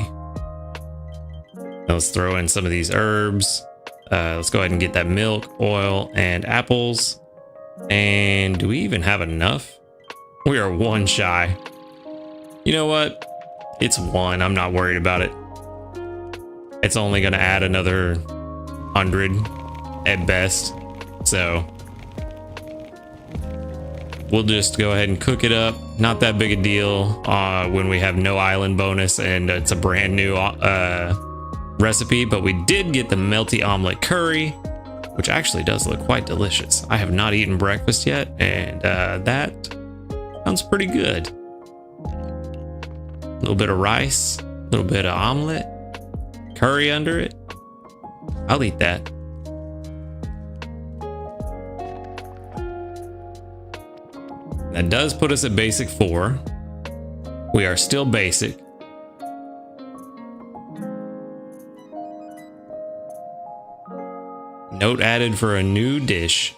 Now let's throw in some of these herbs. Let's go ahead and get that milk, oil, and apples. And do we even have enough? We are 1 shy. You know what? It's 1. I'm not worried about it. It's only going to add another 100 at best. So we'll just go ahead and cook it up. Not that big a deal when we have no island bonus and it's a brand new recipe. But we did get the melty omelet curry, which actually does look quite delicious. I have not eaten breakfast yet, and that sounds pretty good. A little bit of rice, a little bit of omelet, curry under it. I'll eat that. That does put us at basic 4. We are still basic. Note added for a new dish.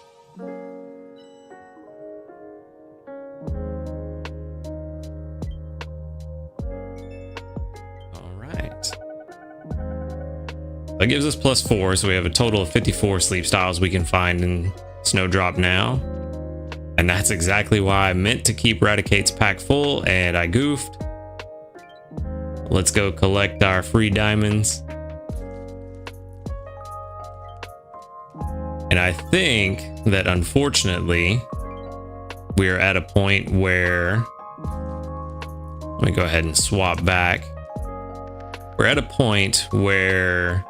That gives us +4, so we have a total of 54 sleep styles we can find in Snowdrop now. And that's exactly why I meant to keep Raticate's pack full, and I goofed. Let's go collect our free diamonds. And I think that unfortunately, we are at a point where... Let me go ahead and swap back. We're at a point where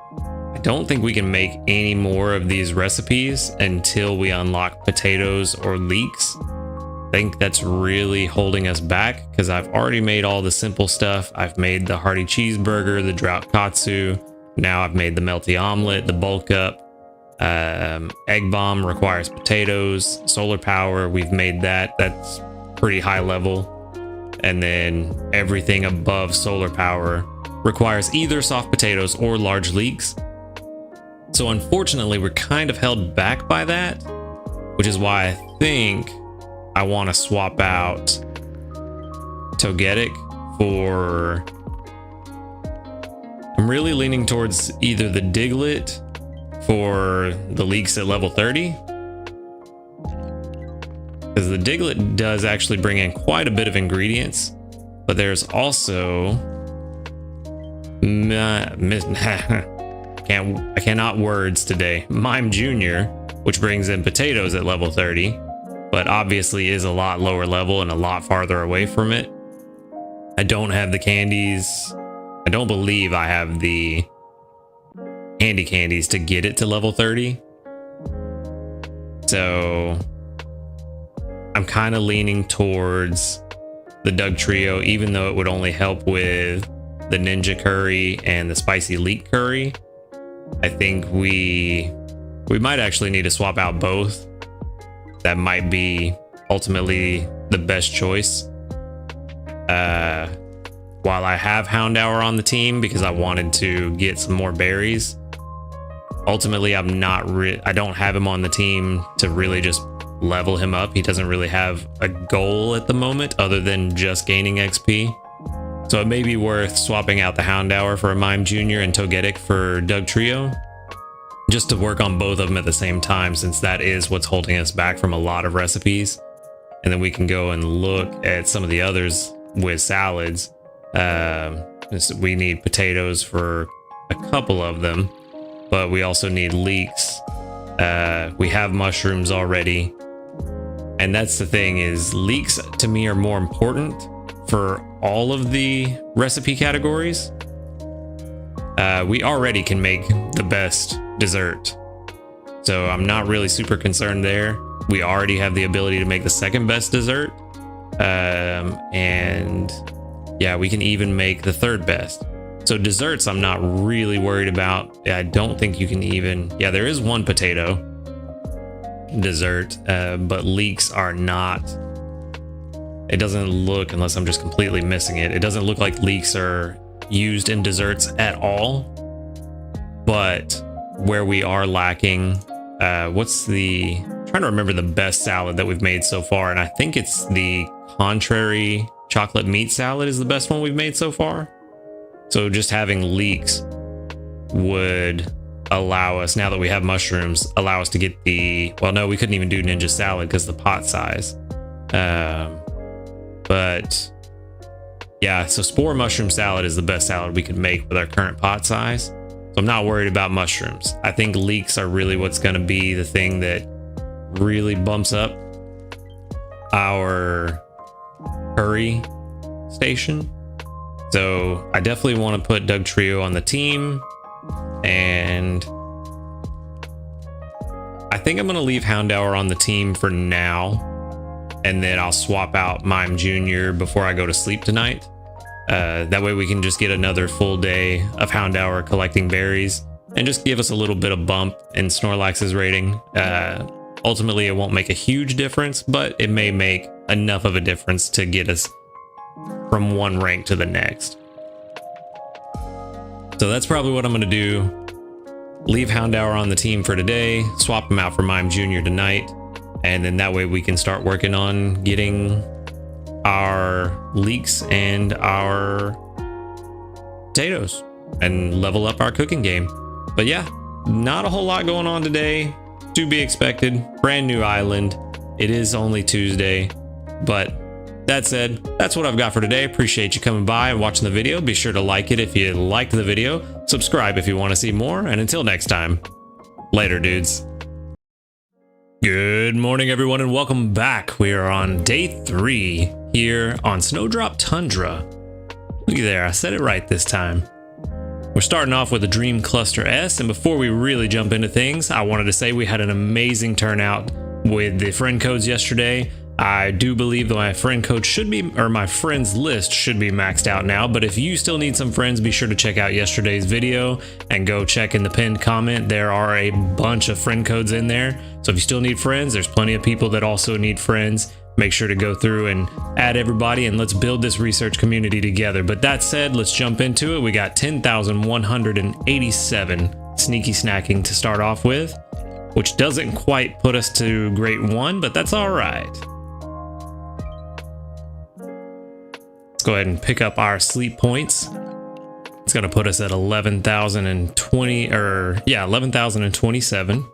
I don't think we can make any more of these recipes until we unlock potatoes or leeks. I think that's really holding us back because I've already made all the simple stuff. I've made the hearty cheeseburger, the drought katsu. Now I've made the melty omelet, the bulk up. Egg bomb requires potatoes. Solar power, we've made that. That's pretty high level. And then everything above solar power requires either soft potatoes or large leeks. So unfortunately, we're kind of held back by that, which is why I think I want to swap out Togetic for... I'm really leaning towards either the Diglett for the leeks at level 30, because the Diglett does actually bring in quite a bit of ingredients, but there's also I cannot words today. Mime Jr., which brings in potatoes at level 30, but obviously is a lot lower level and a lot farther away from it. I don't have the candies. I don't believe I have the handy candies to get it to level 30. So I'm kind of leaning towards the Doug Trio, even though it would only help with the Ninja Curry and the Spicy Leek Curry. I think we might actually need to swap out both. That might be ultimately the best choice. While I have Houndour on the team because I wanted to get some more berries, ultimately I don't have him on the team to really just level him up. He doesn't really have a goal at the moment other than just gaining XP. So it may be worth swapping out the Houndour for a Mime Jr. and Togetic for Doug Trio, just to work on both of them at the same time, since that is what's holding us back from a lot of recipes. And then we can go and look at some of the others with salads. We need potatoes for a couple of them, but we also need leeks. We have mushrooms already. And that's the thing, is leeks to me are more important for all of the recipe categories. We already can make the best dessert, so I'm not really super concerned there. We already have the ability to make the second best dessert, and yeah, we can even make the third best. So desserts I'm not really worried about. I don't think you can even... Yeah, there is one potato dessert, but leeks are not... It doesn't look, unless I'm just completely missing it, it doesn't look like leeks are used in desserts at all. But where we are lacking, what's the... I'm trying to remember the best salad that we've made so far, and I think it's the Contrary chocolate meat salad is the best one we've made so far. So just having leeks would allow us, now that we have mushrooms, allow us to get the... Well, no, we couldn't even do ninja salad because of the pot size. But yeah, so spore mushroom salad is the best salad we could make with our current pot size. So I'm not worried about mushrooms. I think leeks are really what's going to be the thing that really bumps up our curry station. So I definitely want to put Doug Trio on the team, and I think I'm going to leave Houndour on the team for now, and then I'll swap out Mime Jr. before I go to sleep tonight. That way we can just get another full day of Houndour collecting berries and just give us a little bit of bump in Snorlax's rating. Ultimately, it won't make a huge difference, but it may make enough of a difference to get us from one rank to the next. So that's probably what I'm going to do. Leave Houndour on the team for today, swap him out for Mime Jr. tonight, and then that way we can start working on getting our leeks and our potatoes and level up our cooking game. But yeah, not a whole lot going on today, to be expected. Brand new island. It is only Tuesday, but that said, that's what I've got for today. Appreciate you coming by and watching the video. Be sure to like it if you liked the video. Subscribe if you want to see more. And until next time, later, dudes. Good morning, everyone, and welcome back. We are on day 3 here on Snowdrop Tundra. Looky there, I said it right this time. We're starting off with a Dream Cluster S, and before we really jump into things, I wanted to say we had an amazing turnout with the friend codes yesterday. I do believe that my friend code should be, or my friends list should be maxed out now, but if you still need some friends, be sure to check out yesterday's video and go check in the pinned comment. There are a bunch of friend codes in there. So if you still need friends, there's plenty of people that also need friends. Make sure to go through and add everybody, and let's build this research community together. But that said, let's jump into it. We got 10,187 sneaky snacking to start off with, which doesn't quite put us to grade 1, but that's all right. Let's go ahead and pick up our sleep points. It's going to put us at 11,020, or yeah, 11,027.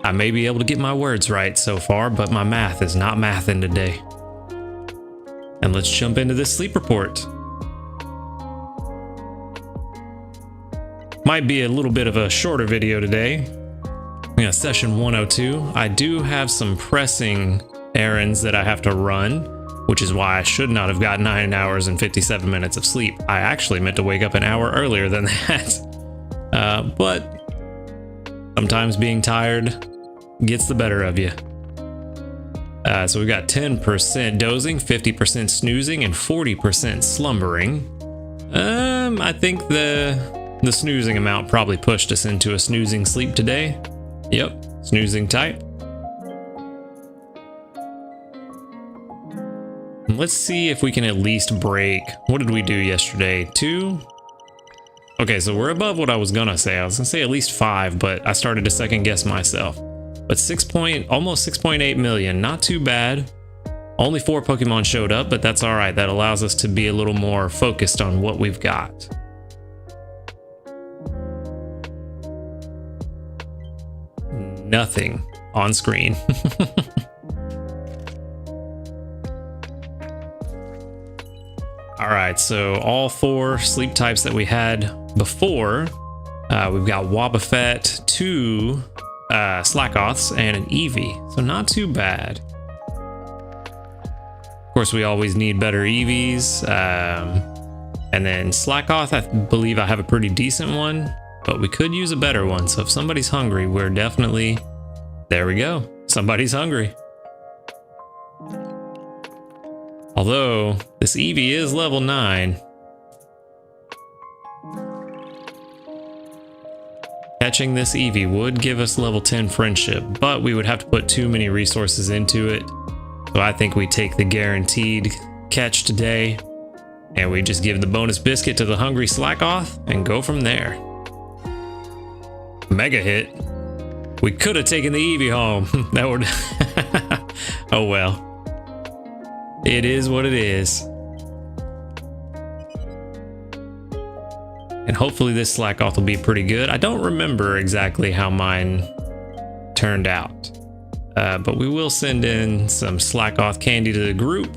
I may be able to get my words right so far, but my math is not mathing today. And let's jump into this sleep report. Might be a little bit of a shorter video today. We got session 102. I do have some pressing errands that I have to run, which is why I should not have got 9 hours and 57 minutes of sleep. I actually meant to wake up an hour earlier than that. But sometimes being tired gets the better of you. So we've got 10% dozing, 50% snoozing, and 40% slumbering. I think the snoozing amount probably pushed us into a snoozing sleep today. Yep, snoozing type. Let's see if we can at least break. What did we do yesterday? 2? Okay, so we're above what I was gonna say. I was gonna say at least 5, but I started to second guess myself. But almost 6.8 million, not too bad. Only 4 Pokemon showed up, but that's all right. That allows us to be a little more focused on what we've got. Nothing on screen. All right, so all 4 sleep types that we had before, we've got Wobbuffet, 2 Slackoths, and an Eevee, so not too bad. Of course, we always need better Eevees, and then Slackoth, I believe I have a pretty decent one, but we could use a better one. So if somebody's hungry, we're definitely, there we go, somebody's hungry. Although this Eevee is level 9. Catching this Eevee would give us level 10 friendship, but we would have to put too many resources into it. So I think we take the guaranteed catch today, and we just give the bonus biscuit to the hungry Slackoth and go from there. Mega hit. We could have taken the Eevee home. That would... Oh well. It is what it is. And hopefully this Slackoth will be pretty good. I don't remember exactly how mine turned out. But we will send in some Slackoth candy to the group.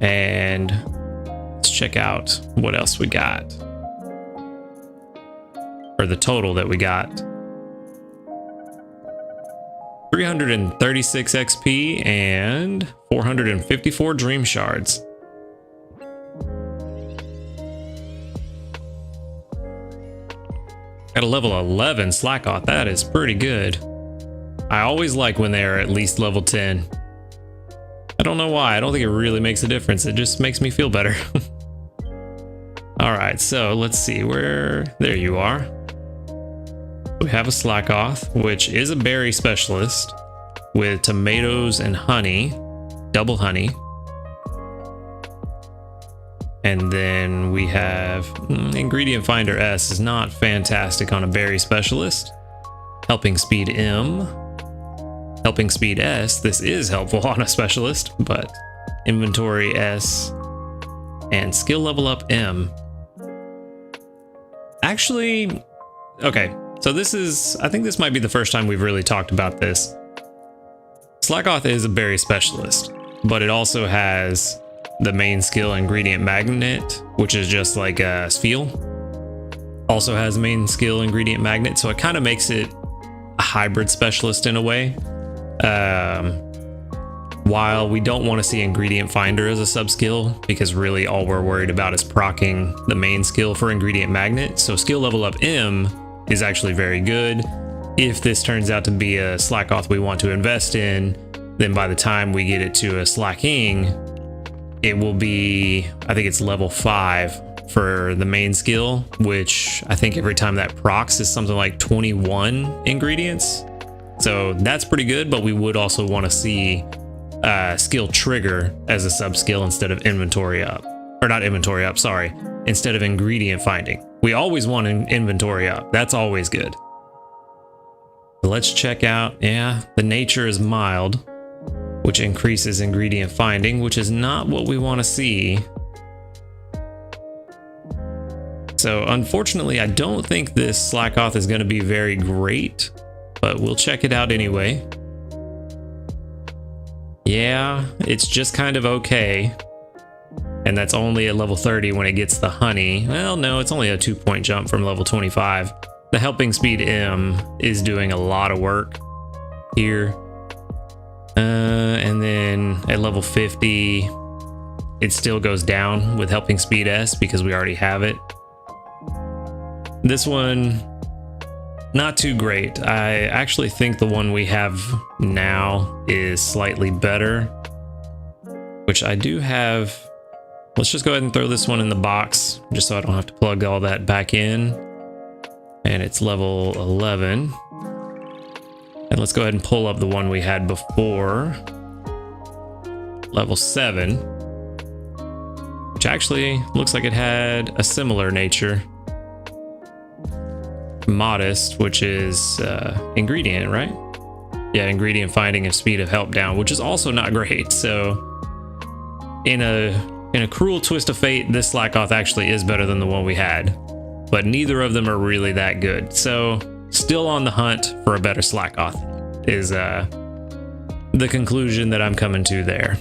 And let's check out what else we got. Or the total that we got. 336 XP and 454 Dream Shards. At a level 11 Slackoth, that is pretty good. I always like when they're at least level 10. I don't know why, I don't think it really makes a difference. It just makes me feel better. All right, so let's see where, there you are. We have a Slackoth, which is a berry specialist. with tomatoes and honey, double honey. And then we have ingredient finder S is not fantastic on a berry specialist. Helping speed M. Helping speed S, this is helpful on a specialist, but inventory S and skill level up M. Actually, okay, so I think this might be the first time we've really talked about this. Slackoth is a berry specialist, but it also has the main skill ingredient magnet, which is just like a Spheal. Also has main skill ingredient magnet, so it kind of makes it a hybrid specialist in a way. While we don't want to see ingredient finder as a sub skill, because really all we're worried about is proccing the main skill for ingredient magnet. So skill level up M is actually very good. If this turns out to be a Slackoth we want to invest in, then by the time we get it to a slacking, it will be, I think it's level 5 for the main skill, which I think every time that procs is something like 21 ingredients. So that's pretty good, but we would also want to see skill trigger as a sub skill instead of inventory up, or not inventory up, sorry, instead of ingredient finding. We always want an inventory up. That's always good. Let's check out, yeah, the nature is mild, which increases ingredient finding, which is not what we want to see. So unfortunately, I don't think this Slackoth is going to be very great, but we'll check it out anyway. Yeah, it's just kind of okay. And that's only at level 30 when it gets the honey. Well, no, it's only a 2-point jump from level 25. The helping speed M is doing a lot of work here. And then at level 50, it still goes down with helping speed S because we already have it. This one, not too great. I actually think the one we have now is slightly better, which I do have. Let's just go ahead and throw this one in the box just so I don't have to plug all that back in. And it's level 11. And let's go ahead and pull up the one we had before. Level 7. Which actually looks like it had a similar nature. Modest, which is ingredient, right? Yeah, ingredient finding and speed of help down, which is also not great. So in a cruel twist of fate, this Slackoth actually is better than the one we had, but neither of them are really that good. So still on the hunt for a better Slackoth is the conclusion that I'm coming to there.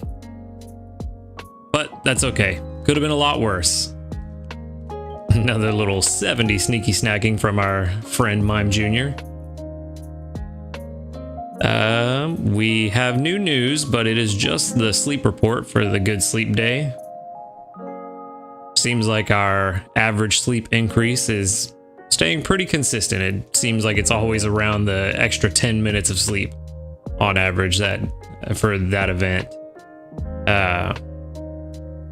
But that's okay. Could have been a lot worse. Another little 70 sneaky snacking from our friend Mime Jr. We have new news, but it is just the sleep report for the good sleep day. Seems like our average sleep increase is staying pretty consistent. It seems like it's always around the extra 10 minutes of sleep on average for that event.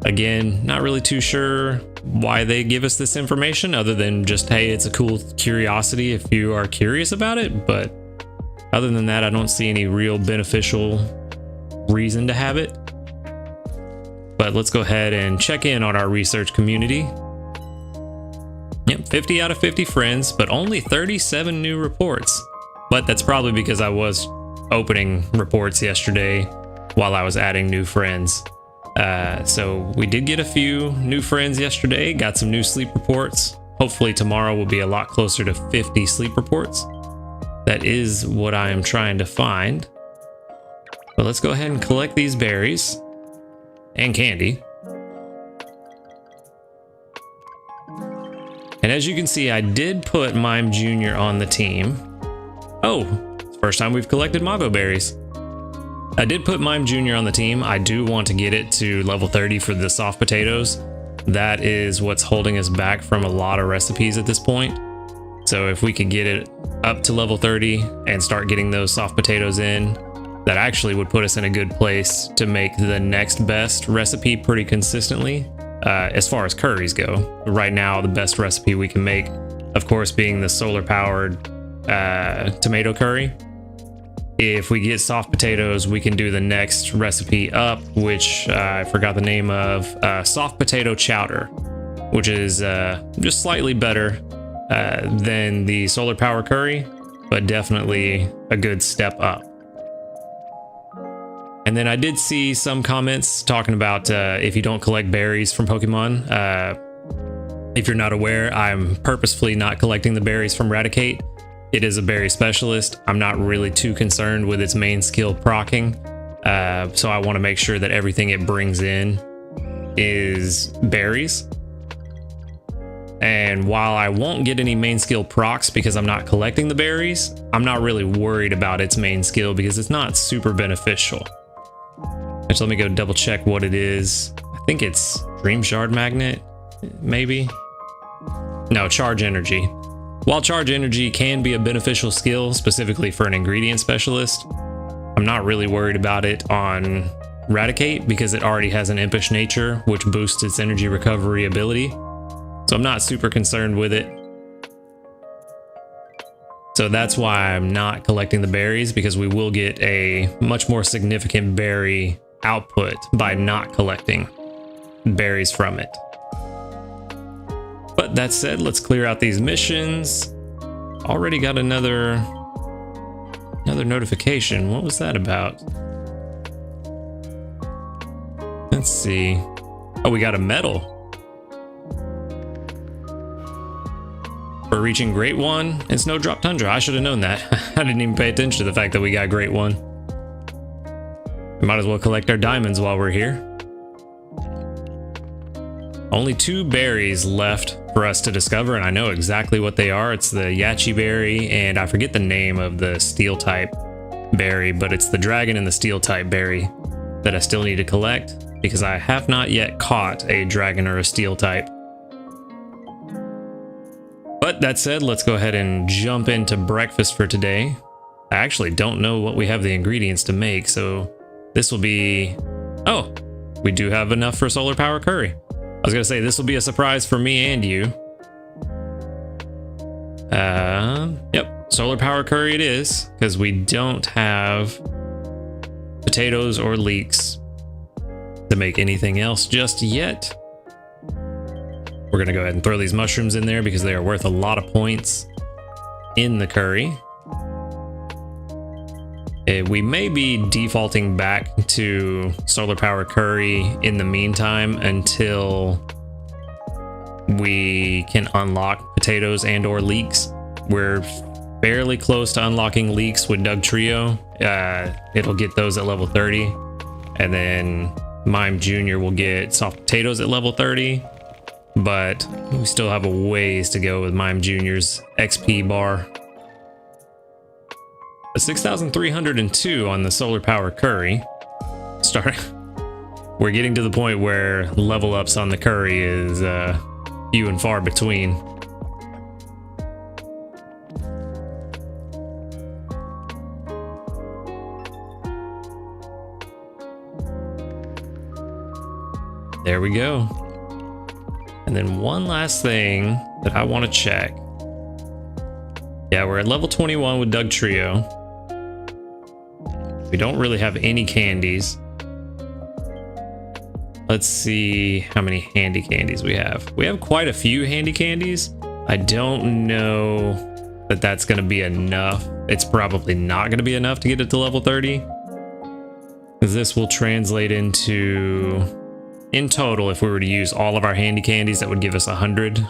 Again, not really too sure why they give us this information other than just, hey, it's a cool curiosity if you are curious about it. But other than that, I don't see any real beneficial reason to have it. But let's go ahead and check in on our research community. Yep, 50 out of 50 friends, but only 37 new reports. But that's probably because I was opening reports yesterday while I was adding new friends. So we did get a few new friends yesterday, got some new sleep reports. Hopefully tomorrow will be a lot closer to 50 sleep reports. That is what I am trying to find. But let's go ahead and collect these berries and candy. And as you can see, I did put Mime Jr. on the team. Oh, first time we've collected Mago berries. I did put Mime Jr. on the team. I do want to get it to level 30 for the soft potatoes. That is what's holding us back from a lot of recipes at this point. So if we could get it up to level 30 and start getting those soft potatoes in, that actually would put us in a good place to make the next best recipe pretty consistently. As far as curries go, right now the best recipe we can make, of course, being the solar powered tomato curry. if we get soft potatoes, we can do the next recipe up, which I forgot the name of, soft potato chowder, which is just slightly better than the solar power curry, but definitely a good step up. And then I did see some comments talking about if you don't collect berries from Pokemon. If you're not aware, I'm purposefully not collecting the berries from Raticate. It is a berry specialist. I'm not really too concerned with its main skill procking. So I want to make sure that everything it brings in is berries. And while I won't get any main skill procs because I'm not collecting the berries, I'm not really worried about its main skill because it's not super beneficial. Actually, let me go double check what it is. I think it's Dream Shard Magnet, maybe? No, Charge Energy. While Charge Energy can be a beneficial skill, specifically for an ingredient specialist, I'm not really worried about it on Raticate because it already has an Impish nature, which boosts its energy recovery ability. So I'm not super concerned with it. So that's why I'm not collecting the berries, because we will get a much more significant berry output by not collecting berries from it. But that said, let's clear out these missions. Already got another notification. What was that about? Let's see. Oh, we got a medal for reaching Great One in Snowdrop Tundra. I should have known that. I didn't even pay attention to the fact that we got Great One. We might as well collect our diamonds while we're here. Only 2 berries left for us to discover, and I know exactly what they are. It's the Yachi berry, and I forget the name of the steel type berry, but it's the dragon and the steel type berry that I still need to collect because I have not yet caught a dragon or a steel type. But that said, let's go ahead and jump into breakfast for today. I actually don't know what we have the ingredients to make, so this will be... Oh, we do have enough for solar power curry. I was gonna say this will be a surprise for me and you. Yep, solar power curry it is, because we don't have potatoes or leeks to make anything else just yet. We're gonna go ahead and throw these mushrooms in there because they are worth a lot of points in the curry. We may be defaulting back to solar power curry in the meantime until we can unlock potatoes and or leeks. We're fairly close to unlocking leeks with Doug Trio. It'll get those at level 30, and then Mime Jr. will get soft potatoes at level 30, but we still have a ways to go with Mime Jr.'s XP bar. 6,302 on the solar power curry. We're getting to the point where level ups on the curry is few and far between. There we go. And then one last thing that I want to check. Yeah, we're at level 21 with Doug Trio. We don't really have any candies. Let's see how many handy candies we have. We have quite a few handy candies. I don't know that that's going to be enough. It's probably not going to be enough to get it to level 30. Because this will translate into, in total, if we were to use all of our handy candies, that would give us 100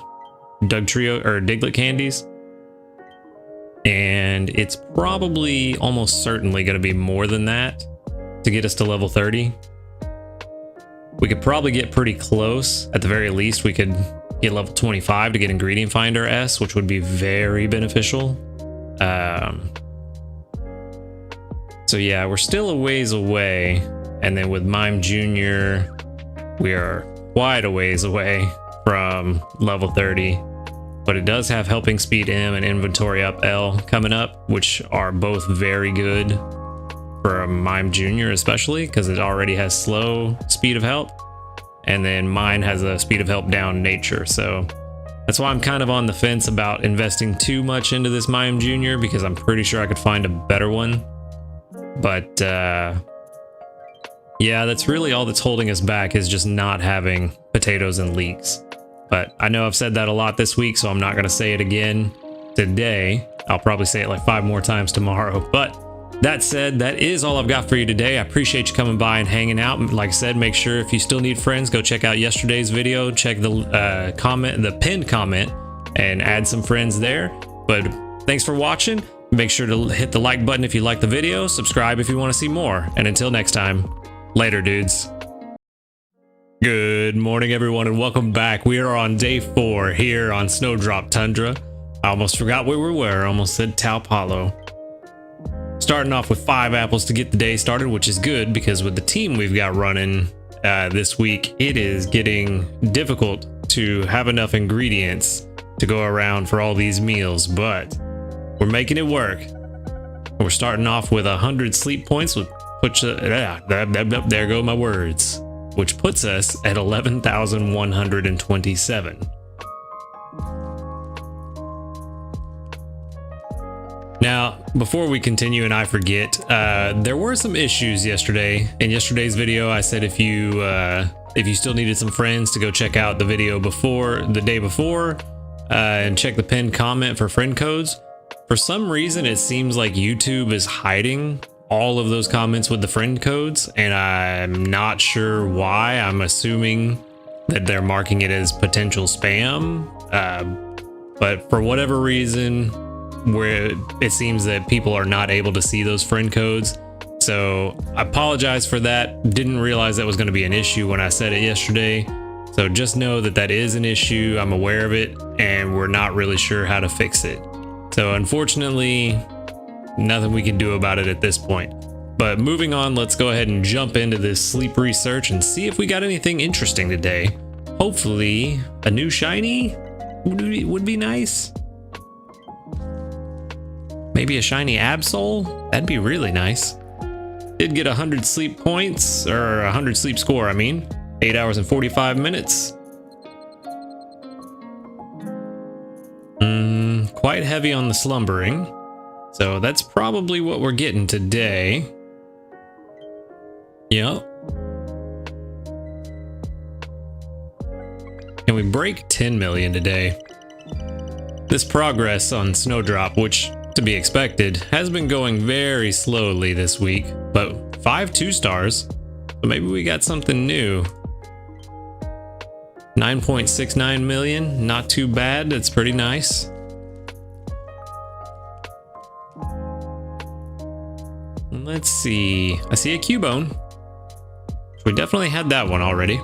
Doug Trio or Diglett candies. And it's probably almost certainly going to be more than that to get us to level 30. We could probably get pretty close. At the very least, we could get level 25 to get Ingredient Finder S, which would be very beneficial. So yeah, we're still a ways away. And then with Mime Jr., we are quite a ways away from level 30. But it does have Helping Speed M and Inventory Up L coming up, which are both very good for a Mime Jr. especially, because it already has slow speed of help. And then mine has a speed of help down nature. So that's why I'm kind of on the fence about investing too much into this Mime Jr., because I'm pretty sure I could find a better one But yeah, that's really all that's holding us back, is just not having potatoes and leeks. But I know I've said that a lot this week, so I'm not going to say it again today. I'll probably say it like 5 more times tomorrow. But that said, that is all I've got for you today. I appreciate you coming by and hanging out. Like I said, make sure if you still need friends, go check out yesterday's video. Check the pinned comment, and add some friends there. But thanks for watching. Make sure to hit the like button if you like the video. Subscribe if you want to see more. And until next time, later, dudes. Good morning, everyone, and welcome back. We are on day 4 here on Snowdrop Tundra. I almost forgot where we were. I almost said Taup Hollow. Starting off with 5 apples to get the day started, which is good because with the team we've got running this week, it is getting difficult to have enough ingredients to go around for all these meals, but we're making it work. We're starting off with 100 sleep points, which there go my words, which puts us at 11,127. Now, before we continue and I forget, there were some issues yesterday. In yesterday's video, I said if you still needed some friends to go check out the video the day before, and check the pinned comment for friend codes. For some reason, it seems like YouTube is hiding all of those comments with the friend codes, and I'm not sure why. I'm assuming that they're marking it as potential spam, but for whatever reason, where it seems that people are not able to see those friend codes. So I apologize for that. Didn't realize that was going to be an issue when I said it yesterday. So just know that that is an issue. I'm aware of it, and we're not really sure how to fix it. So unfortunately, nothing we can do about it at this point. But moving on, let's go ahead and jump into this sleep research and see if we got anything interesting today. Hopefully a new shiny would be nice. Maybe a shiny Absol? That'd be really nice. Did get 100 sleep points, or 100 sleep score, I mean. 8 hours and 45 minutes. Quite heavy on the slumbering. So that's probably what we're getting today. Yep. Can we break 10 million today? This progress on Snowdrop, which to be expected, has been going very slowly this week, but 5 2-stars. So maybe we got something new. 9.69 million, not too bad. That's pretty nice. Let's see. I see a Cubone. We definitely had that one already.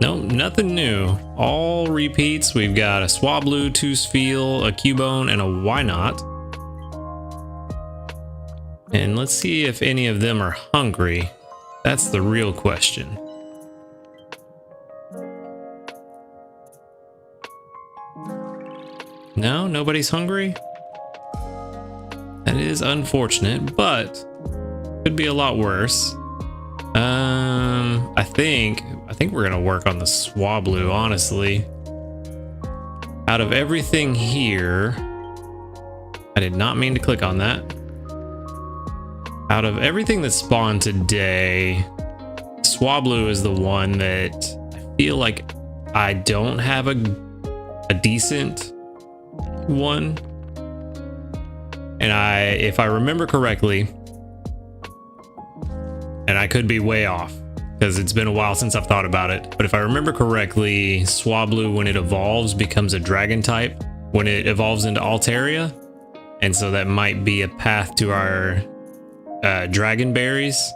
Nope, nothing new. All repeats. We've got a Swablu, Toosfeel, a Cubone, and a Why Not. And let's see if any of them are hungry. That's the real question. No, nobody's hungry? That is unfortunate, but could be a lot worse. I think we're gonna work on the Swablu, honestly. Out of everything here, I did not mean to click on that. Out of everything that spawned today, Swablu is the one that I feel like I don't have a decent one. And if I remember correctly, and I could be way off because it's been a while since I've thought about it, but if I remember correctly, Swablu, when it evolves, becomes a dragon type when it evolves into Altaria, and so that might be a path to our dragon berries.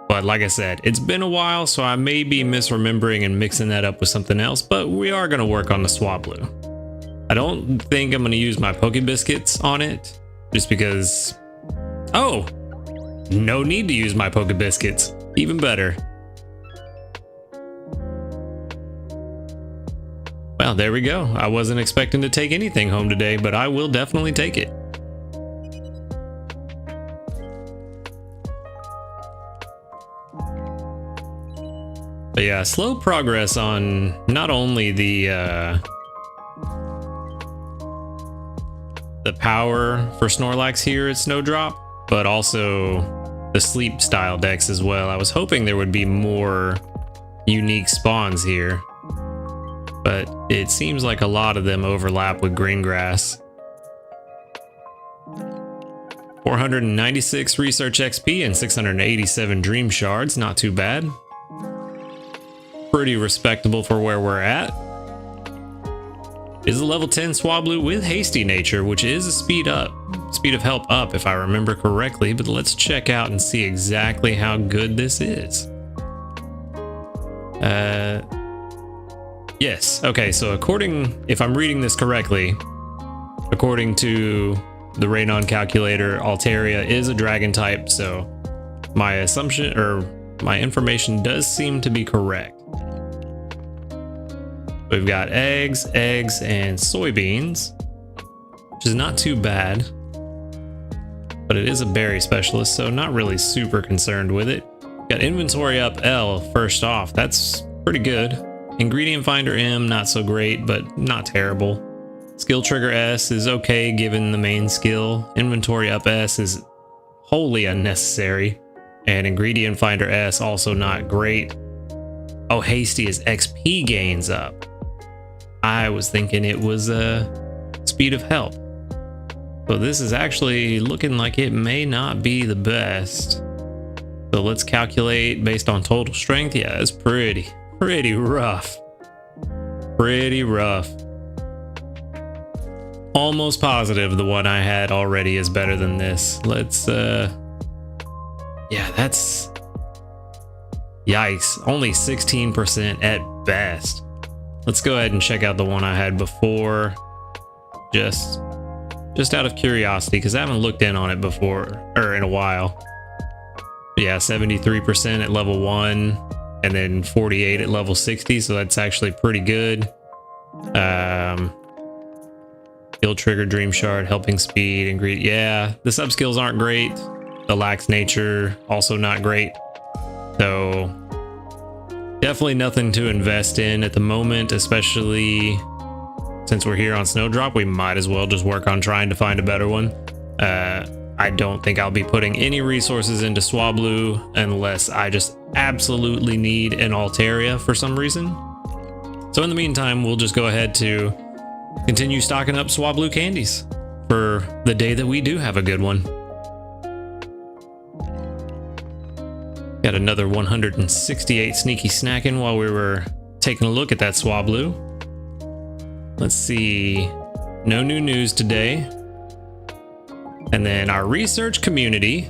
But like I said, it's been a while, so I may be misremembering and mixing that up with something else, but we are going to work on the Swablu. I don't think I'm going to use my Poke Biscuits on it, just because... Oh! No need to use my Poke Biscuits. Even better. Well, there we go. I wasn't expecting to take anything home today, but I will definitely take it. But yeah, slow progress on not only the the power for Snorlax here at Snowdrop, but also the sleep style decks as well. I was hoping there would be more unique spawns here, but it seems like a lot of them overlap with green grass. 496 research XP and 687 dream shards, not too bad. Pretty respectable for where we're at. Is a level 10 Swablu with hasty nature, which is a speed of help up if I remember correctly, but let's check out and see exactly how good this is. Yes, okay, so if I'm reading this correctly, according to the Raynon calculator, Altaria is a dragon type, so my assumption, or my information does seem to be correct. We've got eggs, and soybeans, which is not too bad, but it is a berry specialist, so not really super concerned with it. Got inventory up L first off, that's pretty good. Ingredient finder M, not so great, but not terrible. Skill trigger S is okay given the main skill. Inventory up S is wholly unnecessary, and ingredient finder S also not great. Oh, hasty is XP gains up. I was thinking it was speed of help. So this is actually looking like it may not be the best. So let's calculate based on total strength. Yeah, it's pretty rough. Pretty rough. Almost positive the one I had already is better than this. Let's yeah, that's yikes. Only 16% at best. Let's go ahead and check out the one I had before, just out of curiosity, because I haven't looked in on it before, or in a while. But yeah, 73% at level 1, and then 48 at level 60, so that's actually pretty good. Skill trigger, dream shard, helping speed, ingredient. Yeah, the sub skills aren't great. The lax nature also not great. So definitely nothing to invest in at the moment, especially since we're here on Snowdrop. We might as well just work on trying to find a better one. I don't think I'll be putting any resources into Swablu unless I just absolutely need an Altaria for some reason. So in the meantime, we'll just go ahead to continue stocking up Swablu candies for the day that we do have a good one. Got another 168 sneaky snacking while we were taking a look at that Swablu. Let's see, no new news today. And then our research community,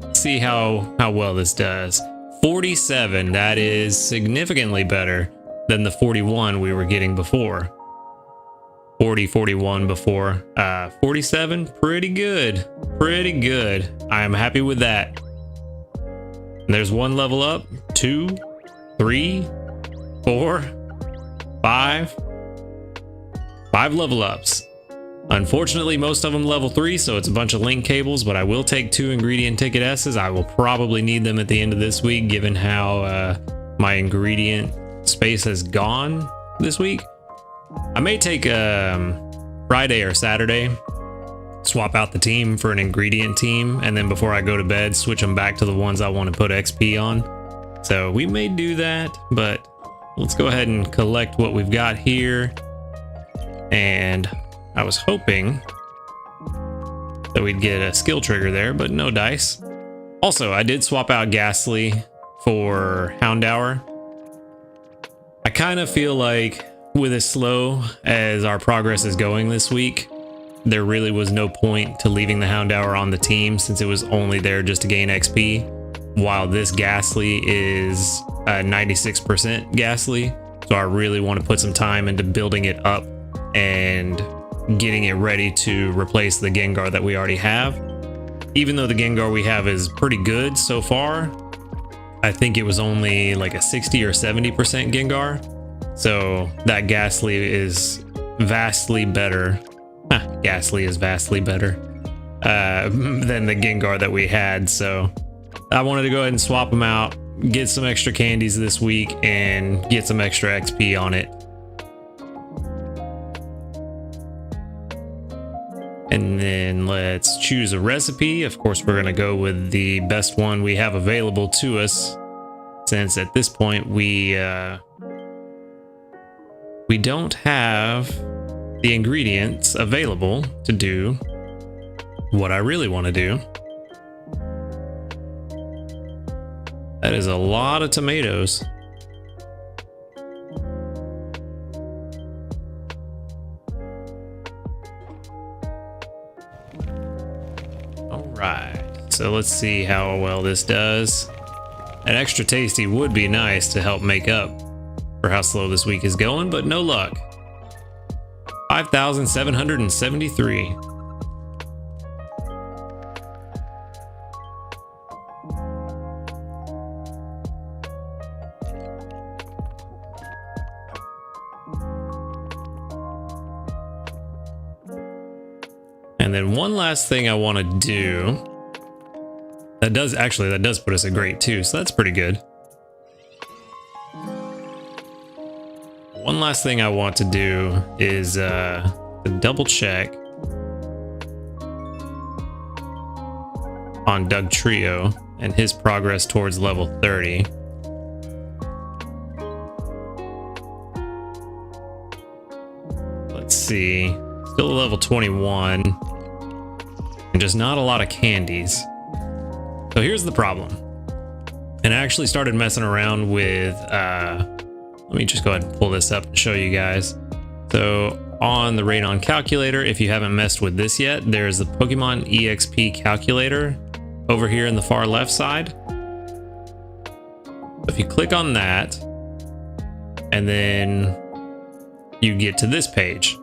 let's see how well this does. 47, that is significantly better than the 41 we were getting before. 41 before. 47, pretty good. I am happy with that. And there's one level up, 2, 3, 4, 5 level ups. Unfortunately, most of them level 3, so it's a bunch of link cables, but I will take 2 ingredient ticket S's. I will probably need them at the end of this week, given how my ingredient space has gone this week. I may take Friday or Saturday, swap out the team for an ingredient team, and then before I go to bed, switch them back to the ones I want to put XP on. So we may do that, but let's go ahead and collect what we've got here. And I was hoping that we'd get a skill trigger there, but no dice. Also, I did swap out Ghastly for Houndour. I kind of feel like with as slow as our progress is going this week, there really was no point to leaving the Houndour on the team since it was only there just to gain XP, while this Ghastly is 96% Ghastly. So I really want to put some time into building it up and getting it ready to replace the Gengar that we already have. Even though the Gengar we have is pretty good so far, I think it was only like a 60 or 70% Gengar. So that Ghastly is vastly better. Ghastly is vastly better than the Gengar that we had. So I wanted to go ahead and swap them out, get some extra candies this week, and get some extra XP on it. And then let's choose a recipe. Of course, we're gonna go with the best one we have available to us, since at this point we don't have the ingredients available to do what I really want to do. That is a lot of tomatoes. Alright, so let's see how well this does. An extra tasty would be nice to help make up for how slow this week is going, but no luck. 5,773. And then one last thing I want to do. That does put us at grade 2, so that's pretty good. One last thing I want to do is to double check on Doug Trio and his progress towards level 30. Let's see, still level 21 and just not a lot of candies. So here's the problem. And I actually started messing around with let me just go ahead and pull this up and show you guys. So on the Radon calculator, if you haven't messed with this yet, there's the Pokemon EXP calculator over here in the far left side. If you click on that, and then you get to this page.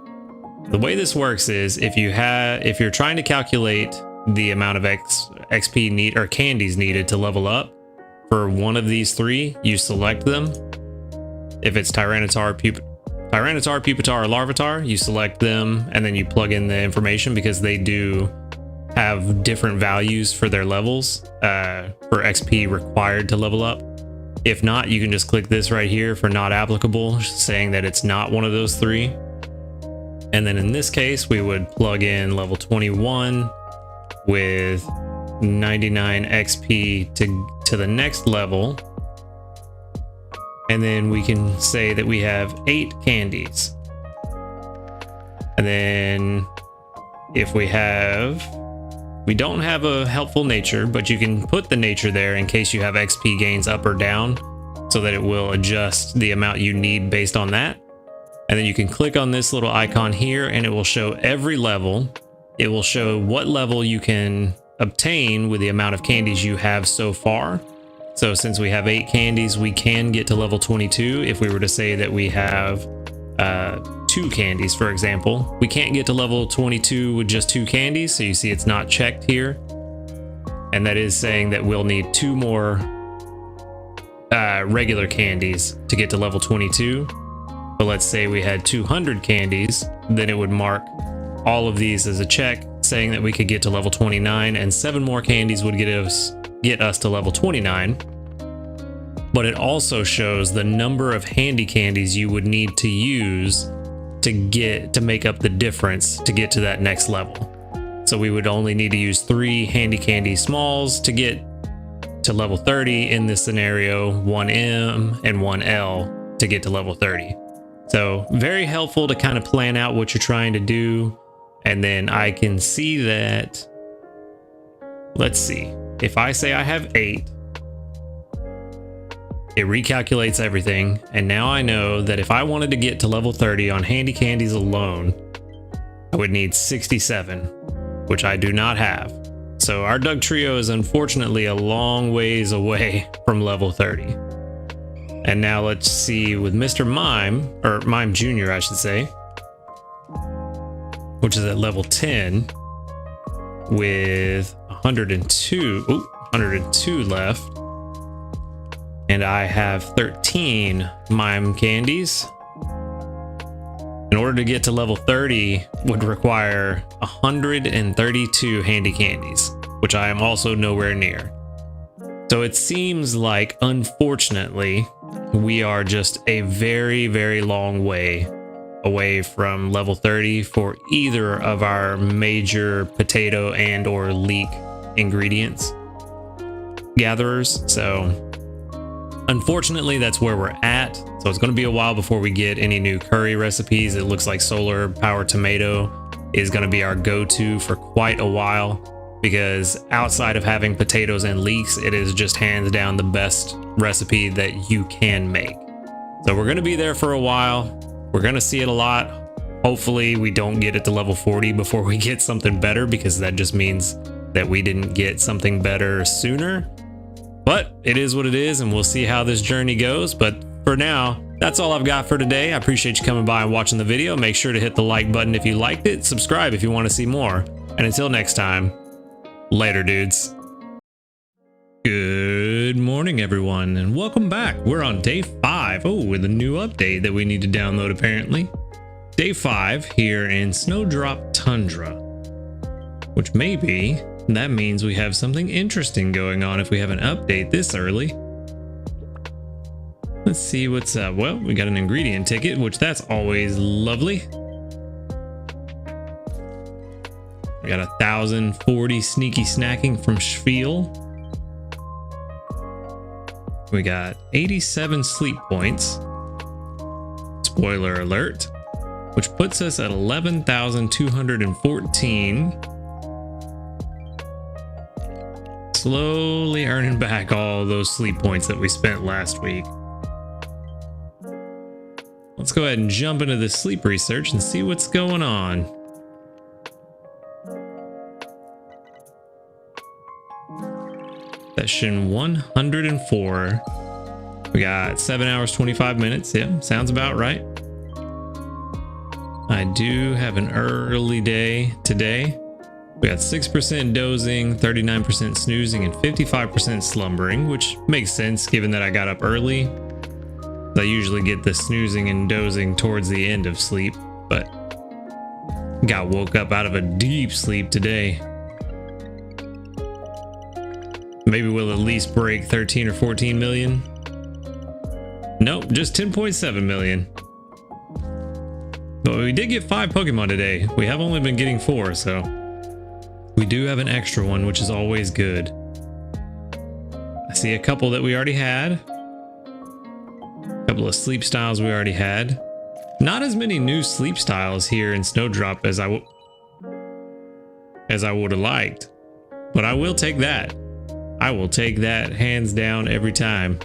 The way this works is if you're trying to calculate the amount of XP need or candies needed to level up for one of these three, you select them. If it's Tyranitar, Pupitar, or Larvitar, you select them and then you plug in the information because they do have different values for their levels for XP required to level up. If not, you can just click this right here for not applicable, saying that it's not one of those three. And then in this case, we would plug in level 21 with 99 XP to the next level. And then we can say that we have 8 candies. And then if we don't have a helpful nature, but you can put the nature there in case you have XP gains up or down so that it will adjust the amount you need based on that. And then you can click on this little icon here and it will show every level. It will show what level you can obtain with the amount of candies you have so far. So since we have 8 candies, we can get to level 22. If we were to say that we have 2 candies, for example, we can't get to level 22 with just 2 candies. So you see it's not checked here. And that is saying that we'll need 2 more regular candies to get to level 22. But let's say we had 200 candies, then it would mark all of these as a check, saying that we could get to level 29, and 7 more candies would get us to level 29. But it also shows the number of handy candies you would need to use to make up the difference to get to that next level. So we would only need to use 3 handy candy smalls to get to level 30 in this scenario, 1 M and 1 L to get to level 30. So very helpful to kind of plan out what you're trying to do. And then I can see that, let's see, if I say I have 8, it recalculates everything. And now I know that if I wanted to get to level 30 on handy candies alone, I would need 67, which I do not have. So our Doug Trio is unfortunately a long ways away from level 30. And now let's see with Mr. Mime, or Mime Jr., I should say, which is at level 10 with 102 left. And I have 13 Mime candies. In order to get to level 30 would require 132 handy candies, which I am also nowhere near. So it seems like, unfortunately, we are just a very, very long way away from level 30 for either of our major potato and or leek ingredients gatherers. So unfortunately, that's where we're at. So it's going to be a while before we get any new curry recipes. It looks like solar power tomato is going to be our go-to for quite a while, because outside of having potatoes and leeks, it is just hands down the best recipe that you can make. So we're going to be there for a while. We're going to see it a lot. Hopefully we don't get it to level 40 before we get something better, because that just means that we didn't get something better sooner. But it is what it is, and we'll see how this journey goes. But for now, that's all I've got for today. I appreciate you coming by and watching the video. Make sure to hit the like button if you liked it. Subscribe if you want to see more. And until next time, later, dudes. Good morning, everyone, and welcome back. We're on day 5. Oh, with a new update that we need to download, apparently. Day 5 here in Snowdrop Tundra, which maybe that means we have something interesting going on if we have an update this early. Let's see what's up. Well, we got an ingredient ticket, which that's always lovely. We got 1,040 sneaky snacking from Spiel. We got 87 sleep points. Spoiler alert, which puts us at 11,214. Slowly earning back all those sleep points that we spent last week. Let's go ahead and jump into the sleep research and see what's going on. Session 104. We got 7 hours 25 minutes. Yeah, sounds about right. I do have an early day today. We got 6% dozing, 39% snoozing, and 55% slumbering, which makes sense given that I got up early. I usually get the snoozing and dozing towards the end of sleep, but got woke up out of a deep sleep today. Maybe we'll at least break 13 or 14 million. Nope, just 10.7 million. But we did get 5 Pokemon today. We have only been getting 4, so we do have an extra one, which is always good. I see a couple that we already had. A couple of sleep styles we already had. Not as many new sleep styles here in Snowdrop as I would have liked, but I will take that. I will take that hands down every time.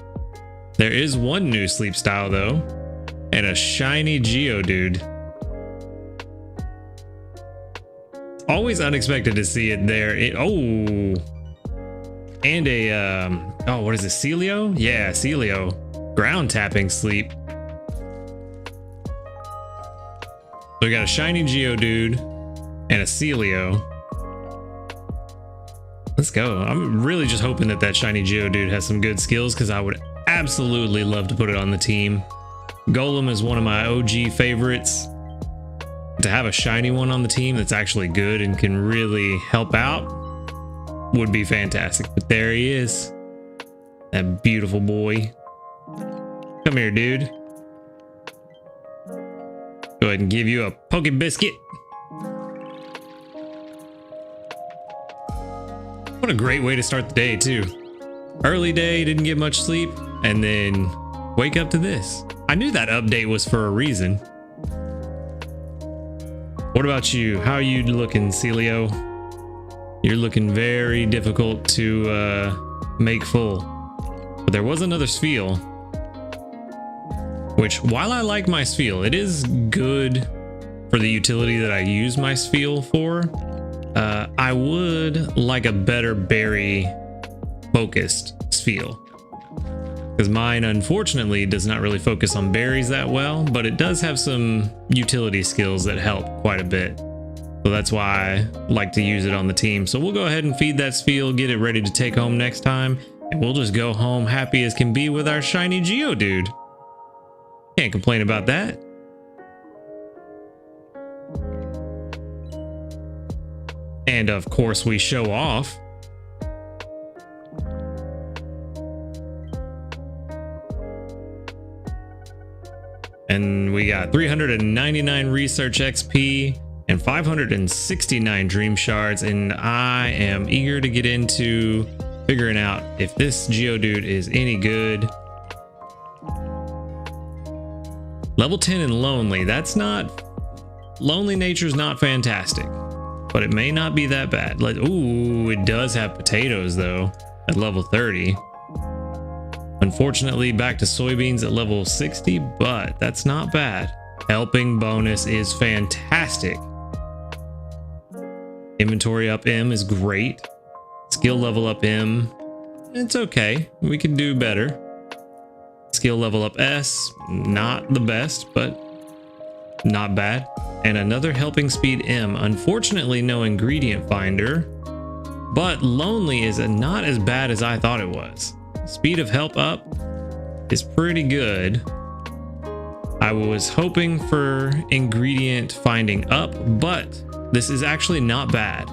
There is one new sleep style though, and a shiny Geodude. Always unexpected to see it there. And a oh, what is it, Celio? Yeah, Celio. Ground tapping sleep. So we got a shiny Geodude and a Celio. Let's go. I'm really just hoping that that shiny Geodude has some good skills, because I would absolutely love to put it on the team. Golem is one of my OG favorites. To have a shiny one on the team that's actually good and can really help out would be fantastic. But there he is. That beautiful boy. Come here, dude. Go ahead and give you a Poke Biscuit. What a great way to start the day too. Early day, didn't get much sleep, and then wake up to this. I knew that update was for a reason. What about you? How are you looking, Celio? You're looking very difficult to make full. But there was another Spiel, which, while I like my Spiel, it is good for the utility that I use my Spiel for. I would like a better berry focused Spiel, because mine unfortunately does not really focus on berries that well, but it does have some utility skills that help quite a bit. So that's why I like to use it on the team. So we'll go ahead and feed that Spiel, get it ready to take home next time, and we'll just go home happy as can be with our shiny Geodude. Can't complain about that. And of course we show off. And we got 399 research XP and 569 dream shards, and I am eager to get into figuring out if this Geodude is any good. Level 10 and Lonely. That's not... Lonely Nature's not fantastic, but it may not be that bad. Like, ooh, it does have potatoes though at level 30. Unfortunately, back to soybeans at level 60, but that's not bad. Helping bonus is fantastic. Inventory up M is great. Skill level up M, it's okay. We could do better. Skill level up S, not the best, but not bad. And another helping speed M. Unfortunately, no ingredient finder, but Lonely is not as bad as I thought it was. Speed of help up is pretty good. I was hoping for ingredient finding up, but this is actually not bad.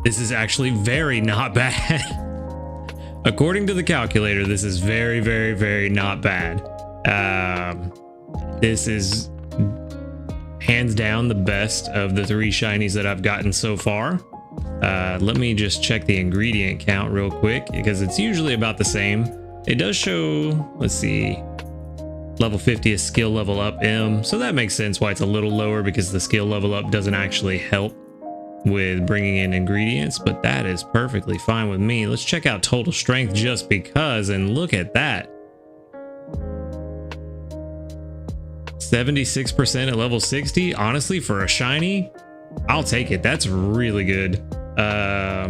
This is actually very not bad. According to the calculator, this is very, very, very not bad. This is hands down the best of the 3 shinies that I've gotten so far. Let me just check the ingredient count real quick, because it's usually about the same. It does show, let's see, level 50 is skill level up M, so that makes sense why it's a little lower, because the skill level up doesn't actually help with bringing in ingredients, but that is perfectly fine with me. Let's check out total strength just because, and look at that. 76% at level 60. Honestly, for a shiny, I'll take it. That's really good.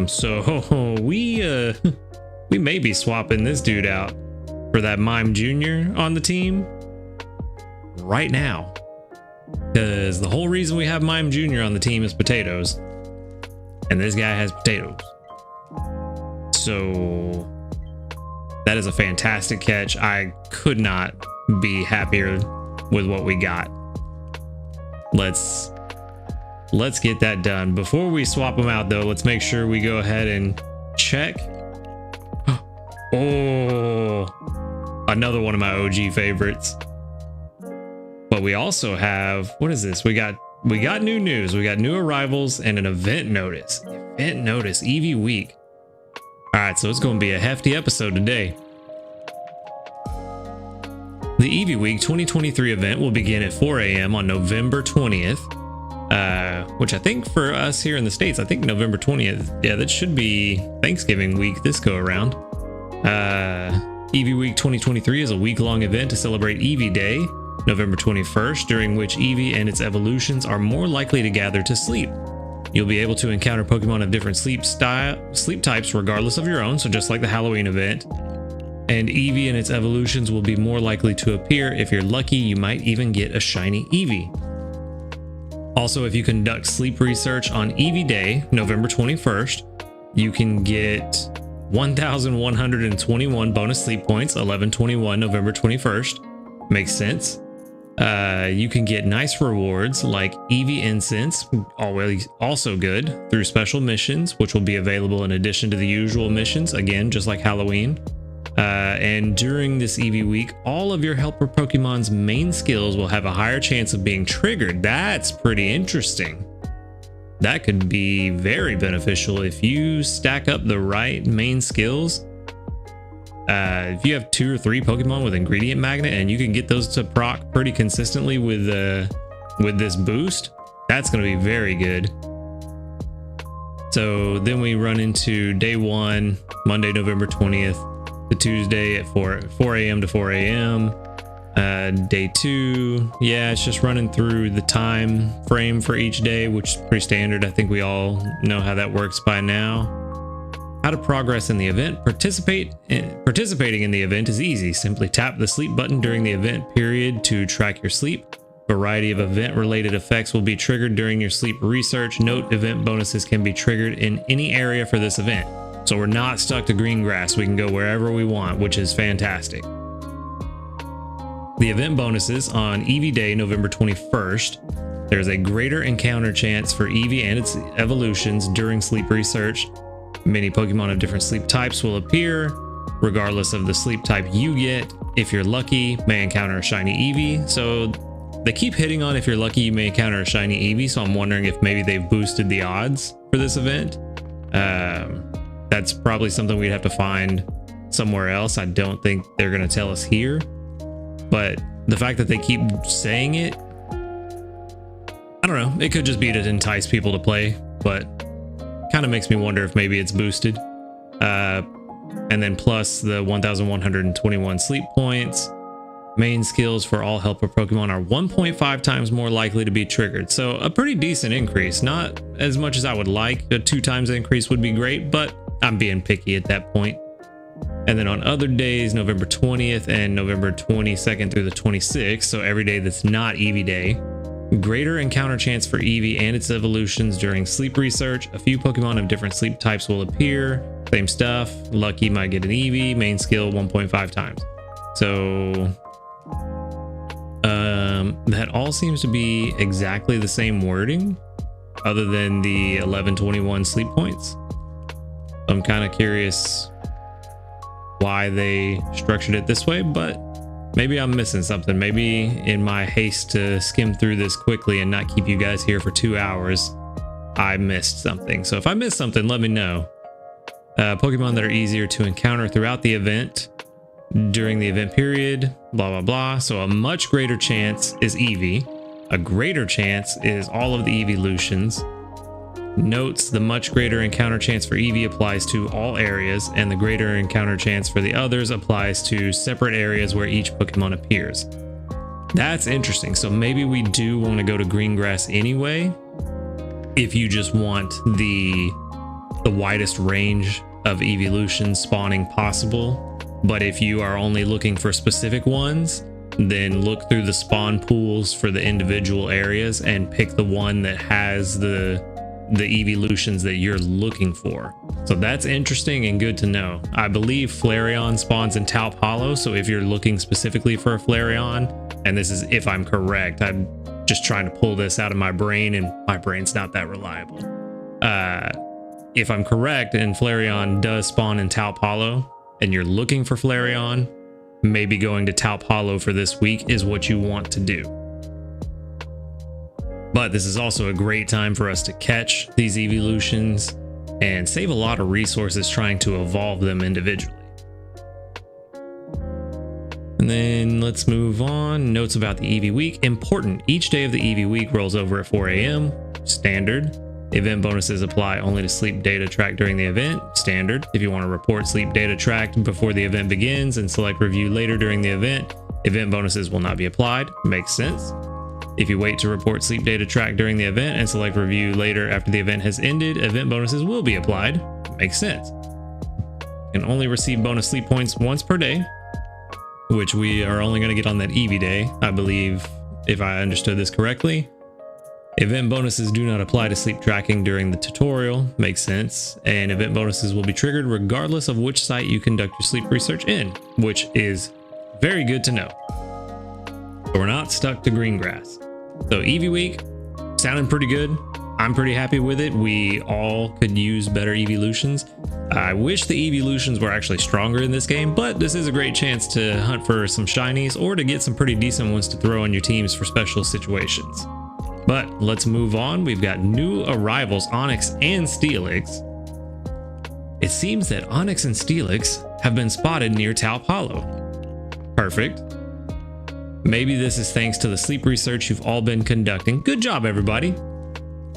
So we may be swapping this dude out for that Mime Jr. on the team right now, because the whole reason we have Mime Jr. on the team is potatoes, and this guy has potatoes. So that is a fantastic catch. I could not be happier with what we got. Let's get that done. Before we swap them out though, let's make sure we go ahead and check. Oh, another one of my OG favorites. But we also have, what is this? We got new news. We got new arrivals and an event notice. Event notice, Eevee week. All right, so it's going to be a hefty episode today. The Eevee Week 2023 event will begin at 4 a.m. on November 20th, which I think for us here in the States, I think November 20th, yeah, that should be Thanksgiving week this go around. Eevee Week 2023 is a week-long event to celebrate Eevee Day, November 21st, during which Eevee and its evolutions are more likely to gather to sleep. You'll be able to encounter Pokemon of different sleep types regardless of your own, so just like the Halloween event. And Eevee and its evolutions will be more likely to appear. If you're lucky, you might even get a shiny Eevee. Also, if you conduct sleep research on Eevee Day, November 21st, you can get 1,121 bonus sleep points, 1121 November 21st. Makes sense. You can get nice rewards like Eevee Incense, always also good, through special missions, which will be available in addition to the usual missions, again, just like Halloween. And during this Eevee week, all of your helper Pokemon's main skills will have a higher chance of being triggered. That's pretty interesting. That could be very beneficial if you stack up the right main skills. If you have 2 or 3 Pokemon with Ingredient Magnet and you can get those to proc pretty consistently with this boost, that's going to be very good. So then we run into day 1, Monday, November 20th. The Tuesday at 4 a.m. to 4 a.m. Day 2, yeah, it's just running through the time frame for each day, which is pretty standard. I think we all know how that works by now. How to progress in the event. Participating in the event is easy. Simply tap the sleep button during the event period to track your sleep. A variety of event-related effects will be triggered during your sleep research. Note, event bonuses can be triggered in any area for this event. So we're not stuck to green grass. We can go wherever we want, which is fantastic. The event bonuses on Eevee Day, November 21st. There's a greater encounter chance for Eevee and its evolutions during sleep research. Many Pokemon of different sleep types will appear, regardless of the sleep type you get. If you're lucky, may encounter a shiny Eevee. So They keep hitting on if you're lucky you may encounter a shiny Eevee, so I'm wondering if maybe they've boosted the odds for this event. That's probably something we'd have to find somewhere else. I don't think they're going to tell us here, but the fact that they keep saying it, I don't know, it could just be to entice people to play, but kind of makes me wonder if maybe it's boosted. And then plus the 1,121 sleep points. Main skills for all helper Pokemon are 1.5 times more likely to be triggered. So a pretty decent increase, not as much as I would like. A 2 times increase would be great, but I'm being picky at that point. And then on other days, November 20th and November 22nd through the 26th, so every day that's not Eevee Day, greater encounter chance for Eevee and its evolutions during sleep research. A few Pokemon of different sleep types will appear. Same stuff. Lucky might get an Eevee. Main skill 1.5 times. So that all seems to be exactly the same wording, other than the 1121 sleep points. I'm kind of curious why they structured it this way, but maybe I'm missing something. Maybe in my haste to skim through this quickly and not keep you guys here for 2 hours, I missed something. So if I missed something, let me know. Pokemon that are easier to encounter throughout the event during the event period, blah, blah, blah. So a much greater chance is Eevee. A greater chance is all of the evolutions. Notes the much greater encounter chance for Eevee applies to all areas, and the greater encounter chance for the others applies to separate areas where each Pokemon appears. That's interesting. So maybe we do want to go to Greengrass anyway, if you just want the widest range of evolutions spawning possible. But if you are only looking for specific ones, then look through the spawn pools for the individual areas and pick the one that has the evolutions that you're looking for. So that's interesting and good to know. I believe Flareon spawns in Taup Hollow, so if you're looking specifically for a Flareon, and this is if I'm correct, I'm just trying to pull this out of my brain, and my brain's not that reliable. If I'm correct and Flareon does spawn in Taup Hollow and you're looking for Flareon, maybe going to Taup Hollow for this week is what you want to do. But this is also a great time for us to catch these evolutions and save a lot of resources trying to evolve them individually. And then let's move on. Notes about the Eevee week. Important. Each day of the Eevee week rolls over at 4 a.m. Standard. Event bonuses apply only to sleep data tracked during the event. Standard. If you want to report sleep data tracked before the event begins and select review later during the event bonuses will not be applied. Makes sense. If you wait to report sleep data tracked during the event and select review later after the event has ended, event bonuses will be applied. Makes sense. You can only receive bonus sleep points once per day, which we are only going to get on that Eevee day, I believe, if I understood this correctly. Event bonuses do not apply to sleep tracking during the tutorial. Makes sense. And event bonuses will be triggered regardless of which site you conduct your sleep research in, which is very good to know. But we're not stuck to Greengrass. So Eevee week, sounding pretty good. I'm pretty happy with it. We all could use better evolutions. I wish the evolutions were actually stronger in this game, but this is a great chance to hunt for some shinies or to get some pretty decent ones to throw on your teams for special situations. But let's move on. We've got new arrivals, Onix and Steelix. It seems that Onix and Steelix have been spotted near Taup Hollow. Perfect. Maybe this is thanks to the sleep research you've all been conducting. Good job, everybody.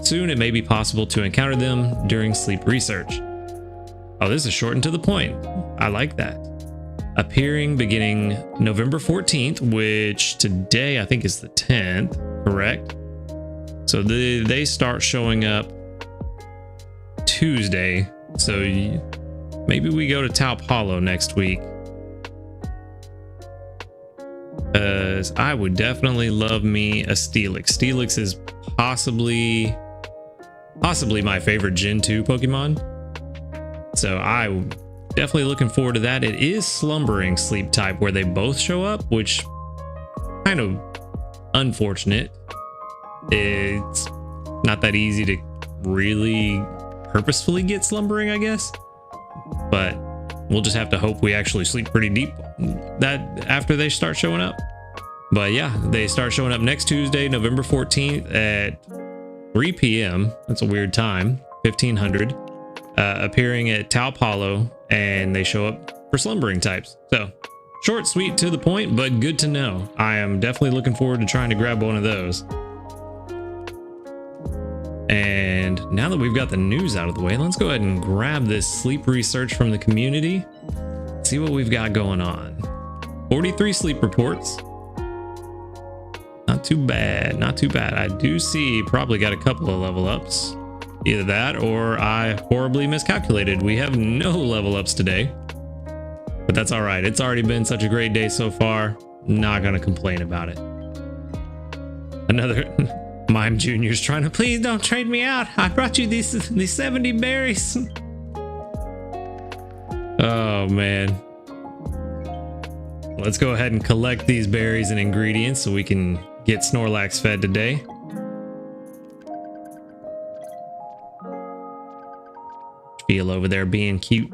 Soon it may be possible to encounter them during sleep research. Oh, this is short and to the point. I like that. Appearing beginning November 14th, which today I think is the 10th, correct? So they start showing up Tuesday. So maybe we go to Taup Hollow next week. Because I would definitely love me a Steelix. Steelix is possibly my favorite Gen 2 Pokemon. So I'm definitely looking forward to that. It is slumbering sleep type where they both show up, which kind of unfortunate. It's not that easy to really purposefully get slumbering, I guess. But we'll just have to hope we actually sleep pretty deep that after they start showing up. But yeah, they start showing up next Tuesday, November 14th at 3 p.m. That's a weird time, 1500. Appearing at Tau Paulo, and they show up for slumbering types. So short, sweet, to the point, but good to know. I am definitely looking forward to trying to grab one of those. And now that we've got the news out of the way, let's go ahead and grab this sleep research from the community. See what we've got going on. 43 sleep reports. Not too bad, not too bad. I do see probably got a couple of level ups. Either that or I horribly miscalculated. We have no level ups today. But that's all right. It's already been such a great day so far. Not gonna complain about it. Another Mime Junior's trying to, please don't trade me out. I brought you these 70 berries. Oh man. Let's go ahead and collect these berries and ingredients so we can get Snorlax fed today. Feel over there being cute.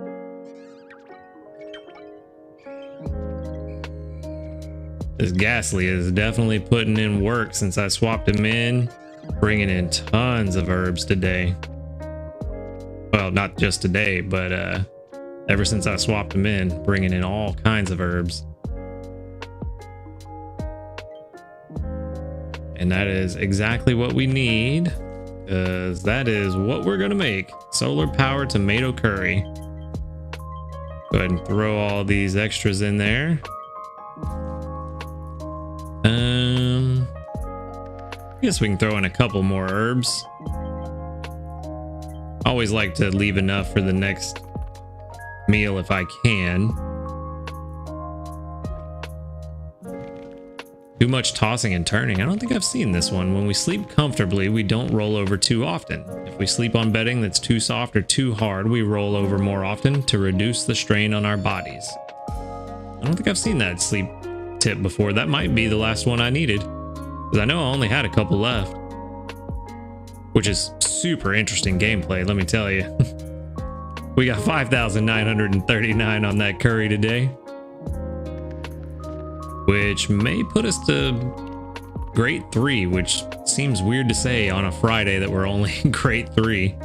This Ghastly is definitely putting in work since I swapped him in, bringing in tons of herbs today. Well, not just today, but ever since I swapped him in, bringing in all kinds of herbs. And that is exactly what we need, because that is what we're gonna make. Solar powered tomato curry. Go ahead and throw all these extras in there. I guess we can throw in a couple more herbs. Always like to leave enough for the next meal if I can. Too much tossing and turning. I don't think I've seen this one. When we sleep comfortably, we don't roll over too often. If we sleep on bedding that's too soft or too hard, we roll over more often to reduce the strain on our bodies. I don't think I've seen that sleep tip before. That might be the last one I needed, because I know I only had a couple left, which is super interesting gameplay, let me tell you. We got 5,939 on that curry today, which may put us to grade 3, which seems weird to say on a Friday that we're only in grade 3.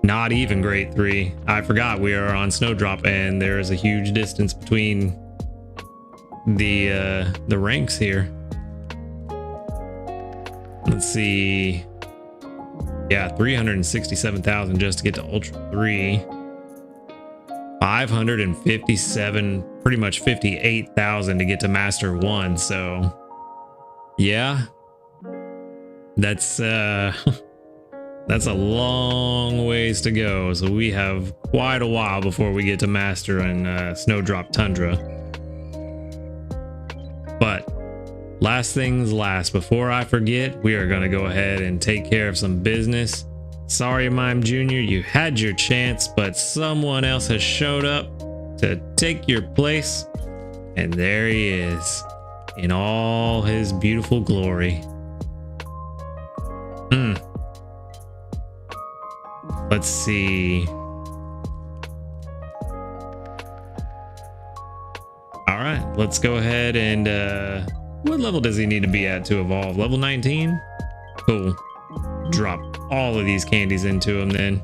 Not even grade 3. I forgot we are on Snowdrop, and there is a huge distance between the ranks here. Let's see. Yeah, 367,000 just to get to Ultra 3. 557, pretty much 58,000 to get to Master 1. So yeah, that's that's a long ways to go. So we have quite a while before we get to Master and Snowdrop Tundra. But last things last, before I forget, we are going to go ahead and take care of some business. Sorry, Mime Jr., you had your chance, but someone else has showed up to take your place. And there he is in all his beautiful glory. Let's see. All right, let's go ahead and what level does he need to be at to evolve? Level 19? Cool. Drop all of these candies into him then.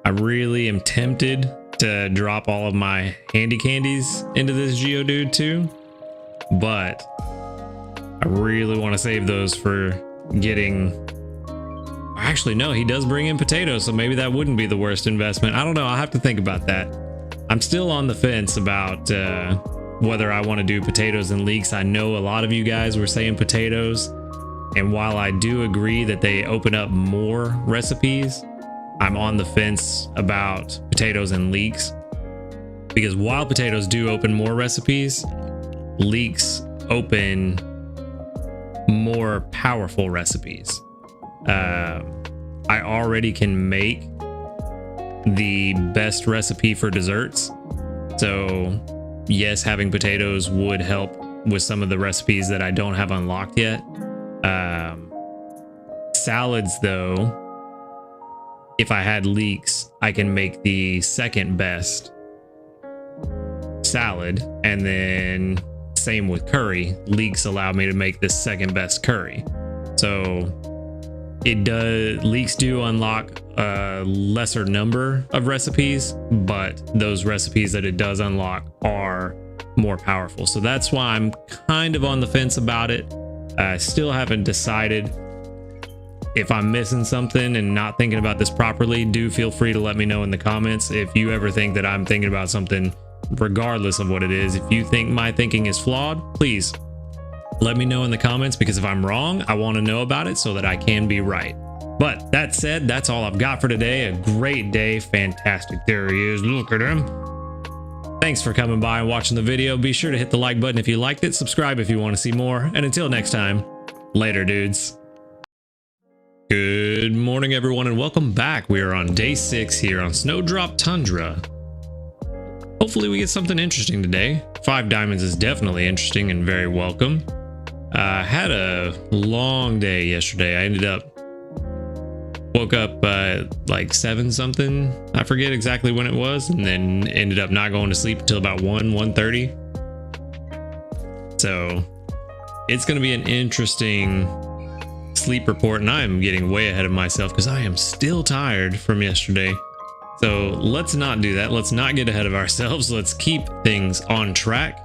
I really am tempted to drop all of my handy candies into this Geodude too, but I really want to save those for getting... Actually, no, he does bring in potatoes, so maybe that wouldn't be the worst investment. I don't know. I'll have to think about that. I'm still on the fence about whether I want to do potatoes and leeks. I know a lot of you guys were saying potatoes, and while I do agree that they open up more recipes, I'm on the fence about potatoes and leeks, because while potatoes do open more recipes, leeks open more powerful recipes. I already can make the best recipe for desserts, so yes, having potatoes would help with some of the recipes that I don't have unlocked yet. Salads though, if I had leeks, I can make the second best salad, and then same with curry. Leeks allow me to make the second best curry. So leeks do unlock a lesser number of recipes, but those recipes that it does unlock are more powerful. So that's why I'm kind of on the fence about it. I still haven't decided. If I'm missing something and not thinking about this properly, do feel free to let me know in the comments. If you ever think that I'm thinking about something, regardless of what it is, if you think my thinking is flawed, please let me know in the comments, because if I'm wrong, I want to know about it so that I can be right. But that said, that's all I've got for today. A great day. Fantastic. There he is. Look at him. Thanks for coming by and watching the video. Be sure to hit the like button if you liked it. Subscribe if you want to see more. And until next time, later, dudes. Good morning, everyone, and welcome back. We are on day 6 here on Snowdrop Tundra. Hopefully we get something interesting today. 5 diamonds is definitely interesting and very welcome. I had a long day yesterday. I woke up like 7 something. I forget exactly when it was, and then ended up not going to sleep until about 1:30. So it's going to be an interesting sleep report, and I am getting way ahead of myself because I am still tired from yesterday. So let's not do that. Let's not get ahead of ourselves. Let's keep things on track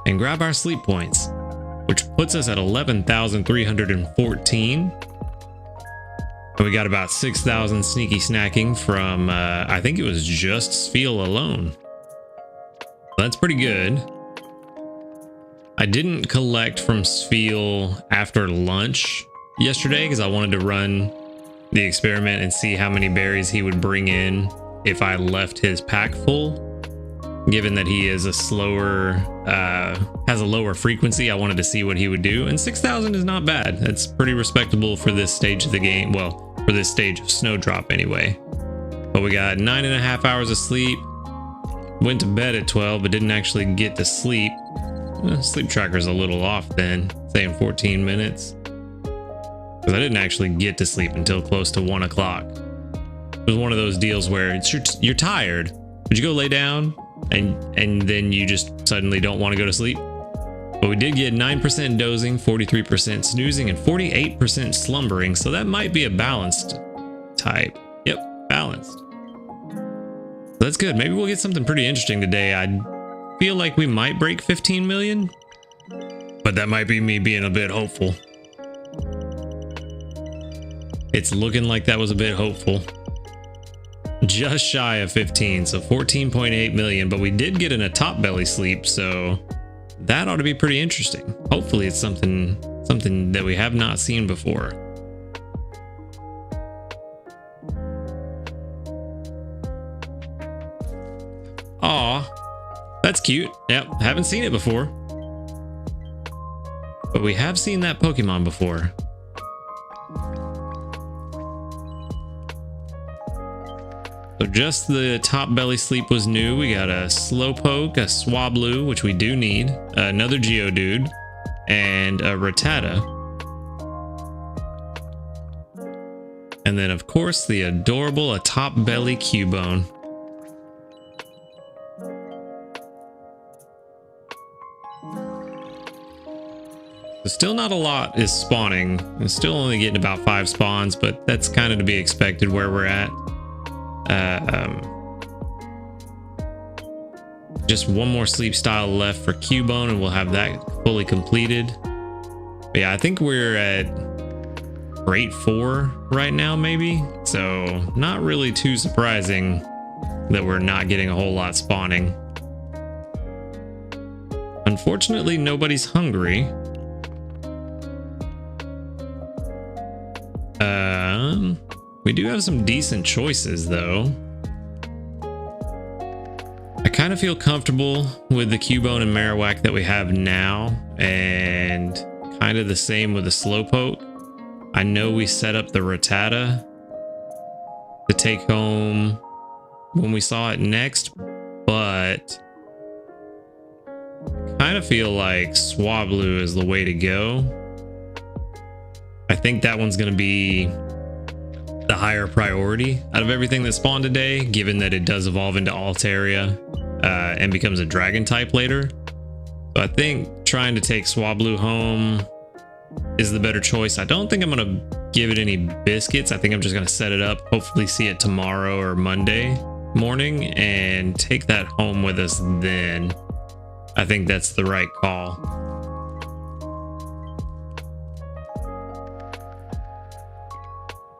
and grab our sleep points, which puts us at 11,314. And we got about 6,000 sneaky snacking from, I think it was just Sfeel alone. That's pretty good. I didn't collect from Sfeel after lunch yesterday because I wanted to run the experiment and see how many berries he would bring in if I left his pack full. Given that he is a slower, has a lower frequency, I wanted to see what he would do. And 6,000 is not bad. That's pretty respectable for this stage of the game. Well, for this stage of Snowdrop anyway. But we got 9.5 hours of sleep. Went to bed at 12, but didn't actually get to sleep. Sleep tracker's a little off then, saying 14 minutes. Because I didn't actually get to sleep until close to 1 o'clock. It was one of those deals where you're tired, but you go lay down and then you just suddenly don't want to go to sleep. But we did get 9% dozing, 43% snoozing, and 48% slumbering. So that might be a balanced type. Yep, balanced. So that's good. Maybe we'll get something pretty interesting today. I feel like we might break 15 million, but that might be me being a bit hopeful. It's looking like that was a bit hopeful. Just shy of 15, so 14.8 million, but we did get in a top belly sleep, so that ought to be pretty interesting. Hopefully it's something that we have not seen before. Aw, that's cute. Yep, haven't seen it before. But we have seen that Pokemon before. So just the top belly sleep was new. We got a Slowpoke, a Swablu, which we do need, another Geodude, and a Rattata. And then of course the adorable a top belly Cubone. So still not a lot is spawning. I'm still only getting about 5 spawns, but that's kind of to be expected where we're at. Just one more sleep style left for Cubone and we'll have that fully completed. But yeah, I think we're at rate 4 right now, maybe. So not really too surprising that we're not getting a whole lot spawning. Unfortunately, nobody's hungry. We do have some decent choices though. I kind of feel comfortable with the Cubone and Marowak that we have now, and kind of the same with the Slowpoke. I know we set up the Rattata to take home when we saw it next, but I kind of feel like Swablu is the way to go. I think that one's going to be the higher priority out of everything that spawned today, given that it does evolve into Altaria and becomes a dragon type later. So I think trying to take Swablu home is the better choice. I don't think I'm gonna give it any biscuits. I think I'm just gonna set it up, hopefully see it tomorrow or Monday morning, and take that home with us then. I think that's the right call.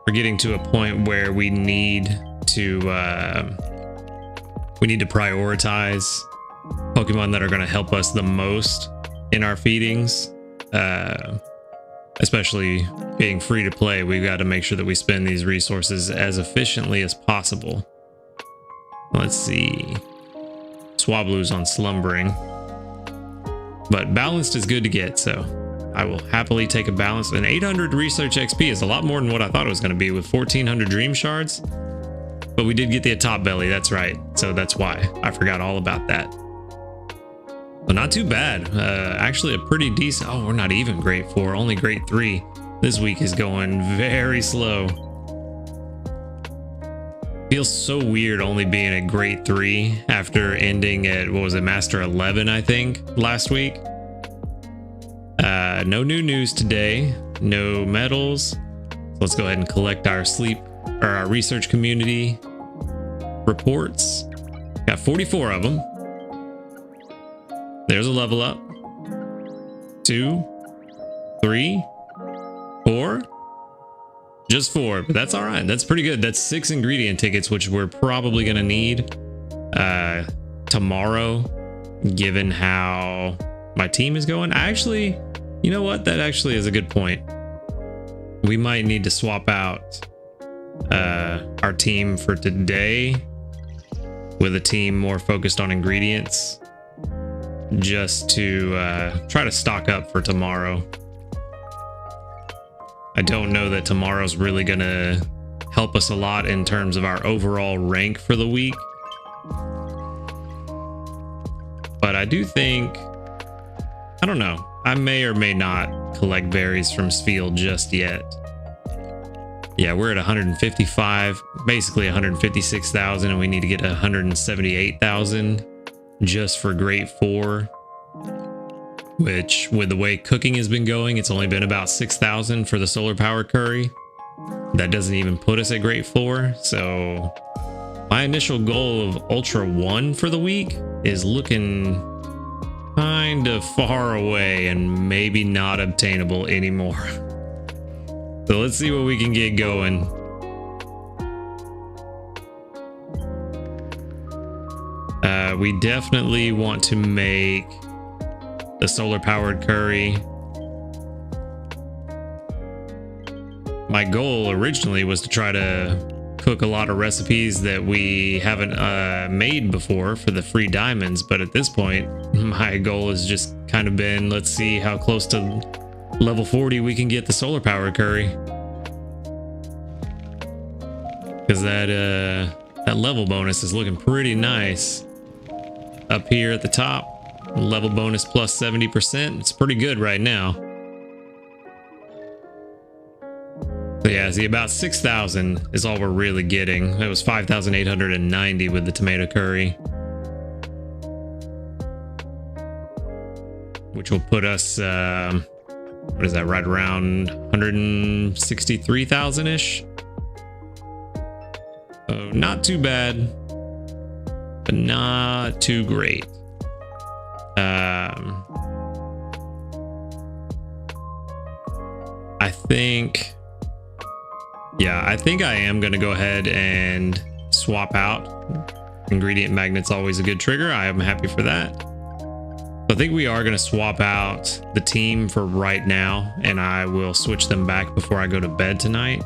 We're getting to a point where we need to prioritize Pokemon that are going to help us the most in our feedings, especially being free to play. We've got to make sure that we spend these resources as efficiently as possible. Let's see. Swablu's on slumbering, but balanced is good to get, so I will happily take a balance. And 800 research XP is a lot more than what I thought it was going to be with 1400 dream shards. But we did get the top belly, that's right. So that's why I forgot all about that. But not too bad. Actually a pretty decent. Oh, we're not even grade 4, only grade 3. This week is going very slow. Feels so weird only being at grade 3 after ending at, what was it, Master 11, I think, last week. No new news today, no medals. So let's go ahead and collect our our research community reports. Got 44 of them. There's a level up. 2, 3, 4. Just 4, but that's all right. That's pretty good. That's 6 ingredient tickets, which we're probably going to need tomorrow, given how my team is going. You know what? That actually is a good point. We might need to swap out our team for today with a team more focused on ingredients, just to try to stock up for tomorrow. I don't know that tomorrow's really gonna help us a lot in terms of our overall rank for the week, but I do think, I don't know, I may or may not collect berries from Sfield just yet. Yeah, we're at 155, basically 156,000, and we need to get 178,000 just for grade 4, which, with the way cooking has been going, it's only been about 6,000 for the solar power curry. That doesn't even put us at grade 4. So my initial goal of Ultra 1 for the week is looking kind of far away and maybe not obtainable anymore. So let's see what we can get going. We definitely want to make the solar powered curry. My goal originally was to try to cook a lot of recipes that we haven't made before for the free diamonds, but at this point my goal has just kind of been, let's see how close to level 40 we can get the solar powered curry, because that level bonus is looking pretty nice up here at the top. Level bonus plus 70%. It's pretty good right now. So yeah, see, about 6,000 is all we're really getting. That was 5,890 with the tomato curry, which will put us, what is that, right around 163,000 ish. So not too bad, but not too great. I think I am going to go ahead and swap out. Ingredient magnet's always a good trigger. I am happy for that. I think we are going to swap out the team for right now, and I will switch them back before I go to bed tonight.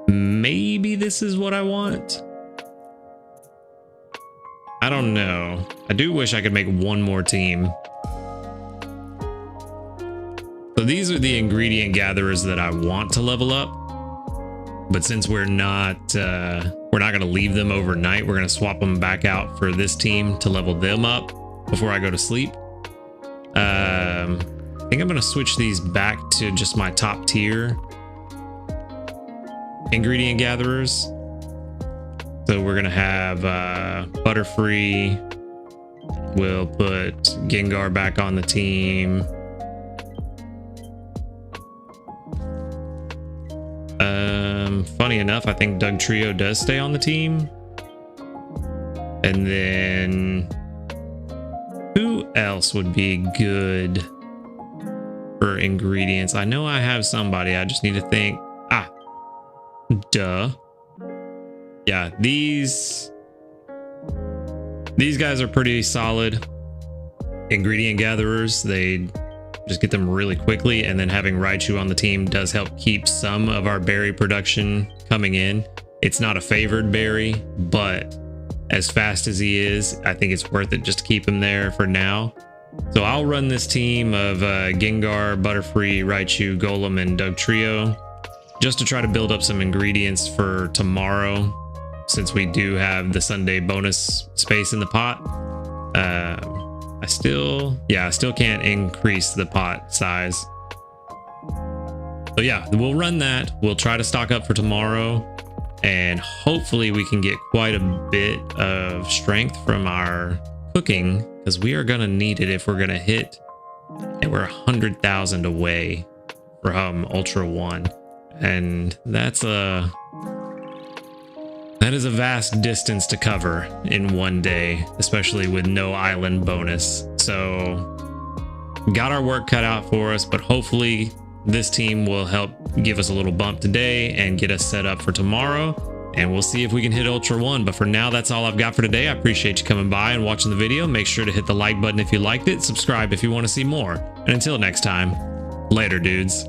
Maybe this is what I want. I don't know. I do wish I could make one more team. So these are the ingredient gatherers that I want to level up, but since we're not going to leave them overnight, we're going to swap them back out for this team to level them up before I go to sleep. think I'm going to switch these back to just my top tier ingredient gatherers. So we're going to have Butterfree. We'll put Gengar back on the team. Funny enough, I think Dugtrio does stay on the team. And then who else would be good for ingredients? I know I have somebody. I just need to think. Duh. Yeah, these guys are pretty solid ingredient gatherers. They just get them really quickly, and then having Raichu on the team does help keep some of our berry production coming in. It's not a favored berry, but as fast as he is, I think it's worth it just to keep him there for now. So I'll run this team of Gengar, Butterfree, Raichu, Golem, and Dugtrio just to try to build up some ingredients for tomorrow, since we do have the Sunday bonus space in the pot. I still can't increase the pot size. So yeah, we'll run that. We'll try to stock up for tomorrow, and hopefully we can get quite a bit of strength from our cooking, because we are gonna need it if we're gonna hit, and we're 100,000 away from Ultra 1, and that is a vast distance to cover in one day, especially with no island bonus. So got our work cut out for us, but hopefully this team will help give us a little bump today and get us set up for tomorrow. And we'll see if we can hit Ultra 1. But for now, that's all I've got for today. I appreciate you coming by and watching the video. Make sure to hit the like button if you liked it. Subscribe if you want to see more. And until next time, later, dudes.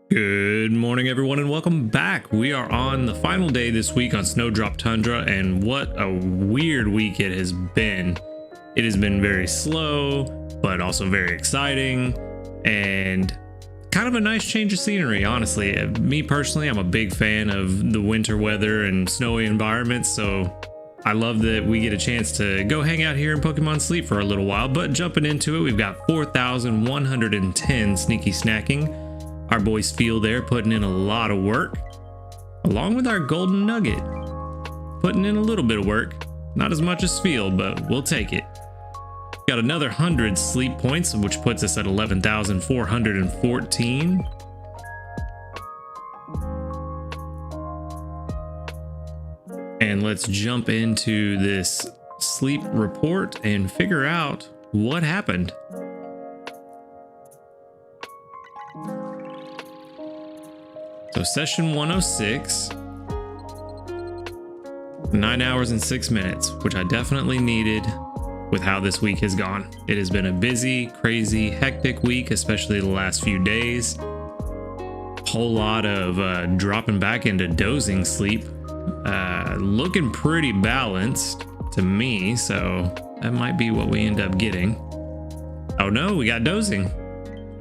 Good morning, everyone, and welcome back. We are on the final day this week on Snowdrop Tundra, and what a weird week it has been. It has been very slow, but also very exciting, and kind of a nice change of scenery, honestly. Me personally, I'm a big fan of the winter weather and snowy environments, so I love that we get a chance to go hang out here in Pokemon Sleep for a little while. But jumping into it, we've got 4,110 sneaky snacking. Our boy Spiel there putting in a lot of work, along with our Golden Nugget putting in a little bit of work. Not as much as Spiel, but we'll take it. Got another 100 sleep points, which puts us at 11,414. And let's jump into this sleep report and figure out what happened. So session 106, 9 hours and 6 minutes, which I definitely needed with how this week has gone. It has been a busy, crazy, hectic week, especially the last few days. Whole lot of dropping back into dozing sleep. Looking pretty balanced to me, so that might be what we end up getting. Oh no, we got dozing.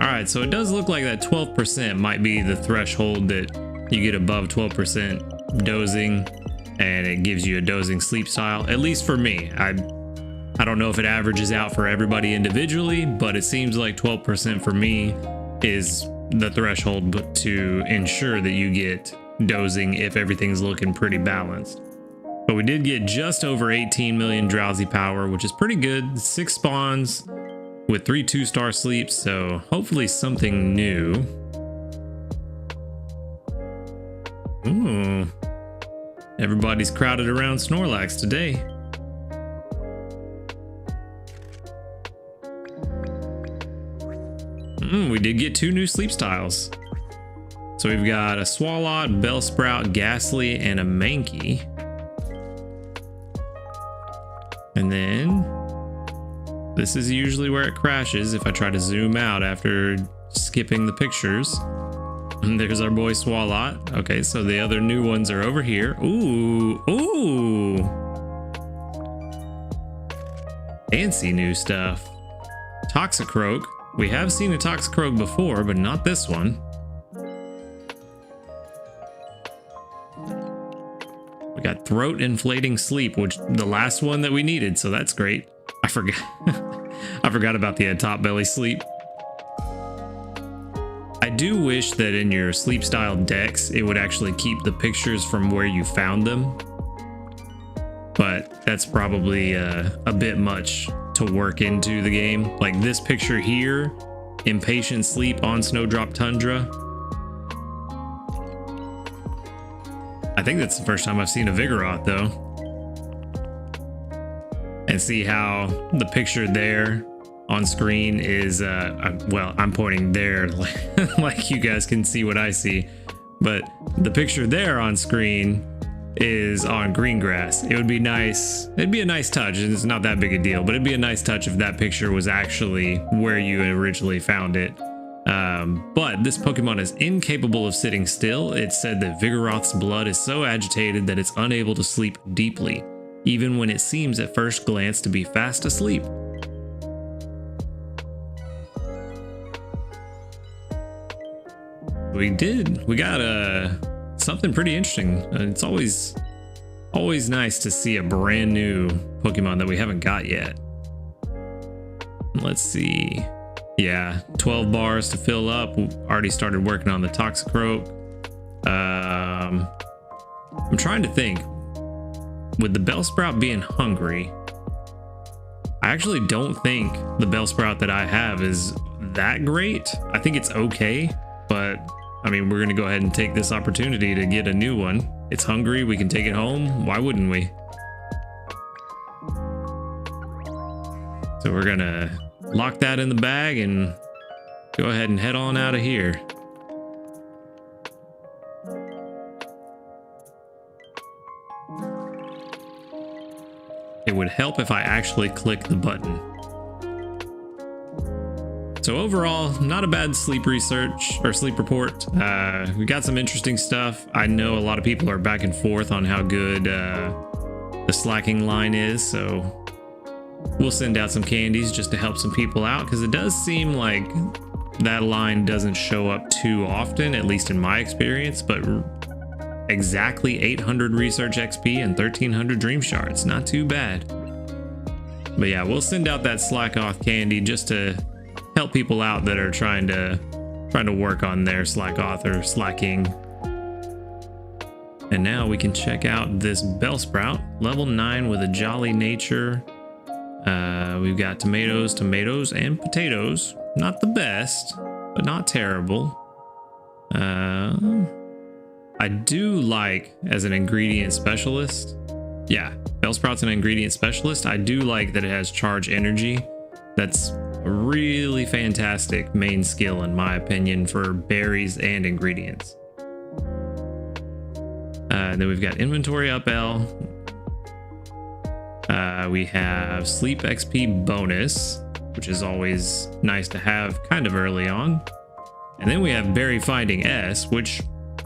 All right, so it does look like that 12% might be the threshold that you get above 12% dozing, and it gives you a dozing sleep style, at least for me. I don't know if it averages out for everybody individually, but it seems like 12% for me is the threshold to ensure that you get dozing if everything's looking pretty balanced. But we did get just over 18 million drowsy power, which is pretty good. 6 spawns with 3 2-star sleeps, so hopefully something new. Ooh. Everybody's crowded around Snorlax today. We did get 2 new sleep styles. So we've got a Swalot, Bellsprout, Ghastly, and a Mankey. And then this is usually where it crashes if I try to zoom out after skipping the pictures. And there's our boy Swalot. Okay, so the other new ones are over here. Ooh, ooh. Fancy new stuff. Toxicroak. We have seen a Toxicroak before, but not this one. We got Throat Inflating Sleep, which the last one that we needed, so that's great. I forgot. I forgot about the top belly sleep. I do wish that in your sleep style decks, it would actually keep the pictures from where you found them. But that's probably a bit much to work into the game. Like this picture here, Impatient Sleep on Snowdrop Tundra. I think that's the first time I've seen a Vigoroth though. And see how the picture there on screen is, well, I'm pointing there like you guys can see what I see. But the picture there on screen is on green grass. It would be nice. It'd be a nice touch. It's not that big a deal, but it'd be a nice touch if that picture was actually where you originally found it. But this Pokemon is incapable of sitting still. It said that Vigoroth's blood is so agitated that it's unable to sleep deeply, even when it seems at first glance to be fast asleep. We got something pretty interesting. It's always nice to see a brand new Pokemon that we haven't got yet. Let's see. Yeah, 12 bars to fill up. We already started working on the Toxicroak. I'm trying to think. With the Bellsprout being hungry, I actually don't think the Bellsprout that I have is that great. I think it's okay, but I mean, we're gonna go ahead and take this opportunity to get a new one. It's hungry, we can take it home. Why wouldn't we? So we're gonna lock that in the bag and go ahead and head on out of here. It would help if I actually click the button. So overall, not a bad sleep research or sleep report. We got some interesting stuff. I know a lot of people are back and forth on how good the slacking line is, so we'll send out some candies just to help some people out, because it does seem like that line doesn't show up too often, at least in my experience. But exactly 800 research XP and 1300 dream shards, not too bad. But yeah, we'll send out that slack off candy just to help people out that are trying to work on their slack off or slacking. And now we can check out this Bellsprout, level 9 with a jolly nature. We've got tomatoes, and potatoes. Not the best, but not terrible. I do like, as an ingredient specialist, yeah, Bellsprout's an ingredient specialist. I do like that it has charge energy. That's a really fantastic main skill, in my opinion, for berries and ingredients. Then we've got inventory up L. We have sleep XP bonus, which is always nice to have kind of early on. And then we have berry finding S, which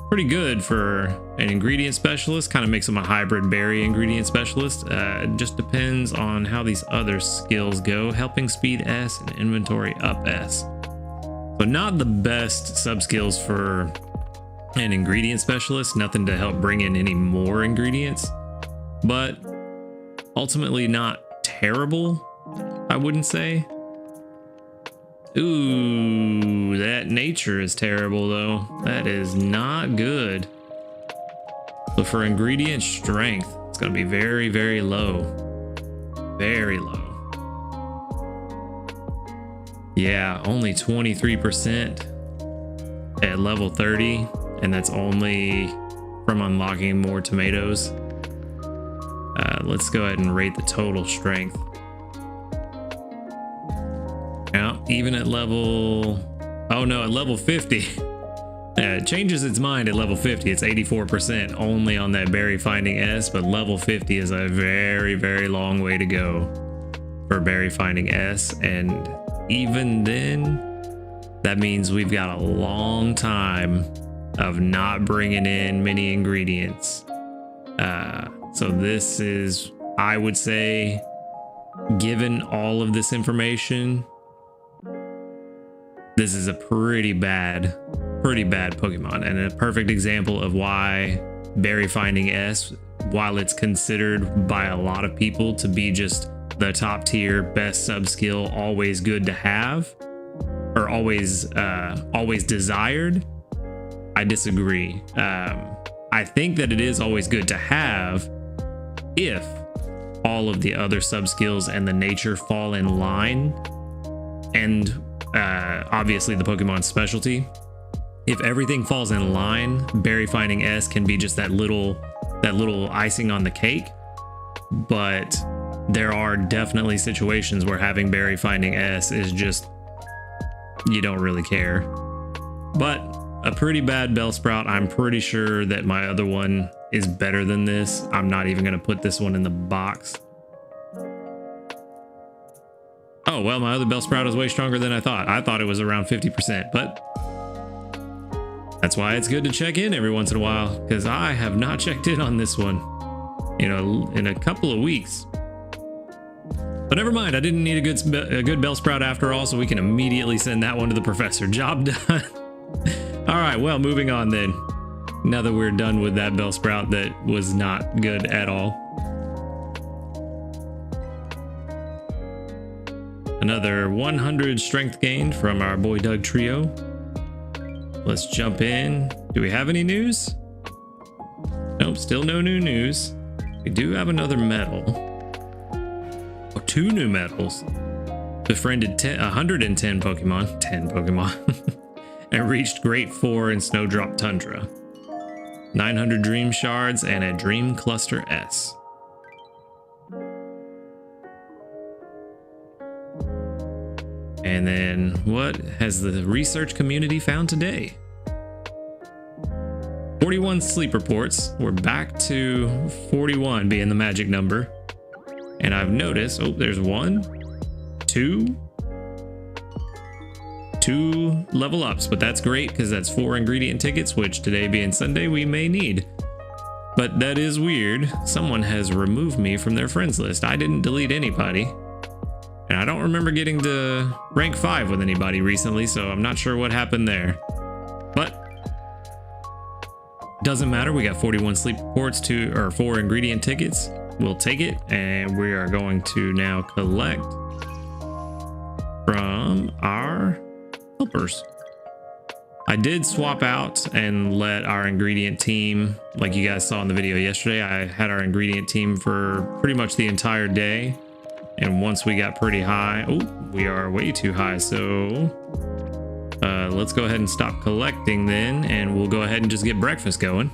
pretty good for an ingredient specialist. Kind of makes them a hybrid berry ingredient specialist. It just depends on how these other skills go. Helping speed S and inventory up S. So not the best sub skills for an ingredient specialist. Nothing to help bring in any more ingredients, but ultimately not terrible, I wouldn't say. Ooh, that nature is terrible though. That is not good. So for ingredient strength, it's gonna be very, very low. Very low. Yeah, only 23% at level 30, and that's only from unlocking more tomatoes. Let's go ahead and rate the total strength. Now, even at level, oh no, at level 50, it changes its mind at level 50. It's 84% only on that berry finding S, but level 50 is a very, very long way to go for berry finding S. And even then, that means we've got a long time of not bringing in many ingredients. So this is, I would say, given all of this information, this is a pretty bad Pokemon, and a perfect example of why berry finding S, while it's considered by a lot of people to be just the top tier, best sub skill, always good to have, or always desired. I disagree. I think that it is always good to have if all of the other sub skills and the nature fall in line, and obviously the Pokemon specialty. If everything falls in line, Berry Finding S can be just that little icing on the cake. But there are definitely situations where having Berry Finding S is just, you don't really care. But a pretty bad Bellsprout. I'm pretty sure that my other one is better than this. I'm not even going to put this one in the box. Oh, well, my other Bellsprout is way stronger than I thought. I thought it was around 50%, but that's why it's good to check in every once in a while, because I have not checked in on this one, in a couple of weeks. But never mind, I didn't need a good Bellsprout after all, so we can immediately send that one to the professor. Job done. All right, well, moving on then. Now that we're done with that Bellsprout that was not good at all. Another 100 strength gained from our boy Doug trio. Let's jump in. Do we have any news? Nope, still no new news. We do have another medal. Or 2 new medals. Befriended 110 Pokemon. 10 Pokemon. And reached Grade 4 in Snowdrop Tundra. 900 Dream Shards and a Dream Cluster S. And then what has the research community found today? 41 sleep reports. We're back to 41 being the magic number. And I've noticed, oh, there's 2 level ups, but that's great because that's 4 ingredient tickets, which today being Sunday, we may need. But that is weird. Someone has removed me from their friends list. I didn't delete anybody. And I don't remember getting to rank 5 with anybody recently, so I'm not sure what happened there. But doesn't matter. We got 41 sleep reports, 4 ingredient tickets. We'll take it, and we are going to now collect from our helpers. I did swap out and let our ingredient team, like you guys saw in the video yesterday, I had our ingredient team for pretty much the entire day. And once we got pretty high, oh, we are way too high. So let's go ahead and stop collecting then, and we'll go ahead and just get breakfast going.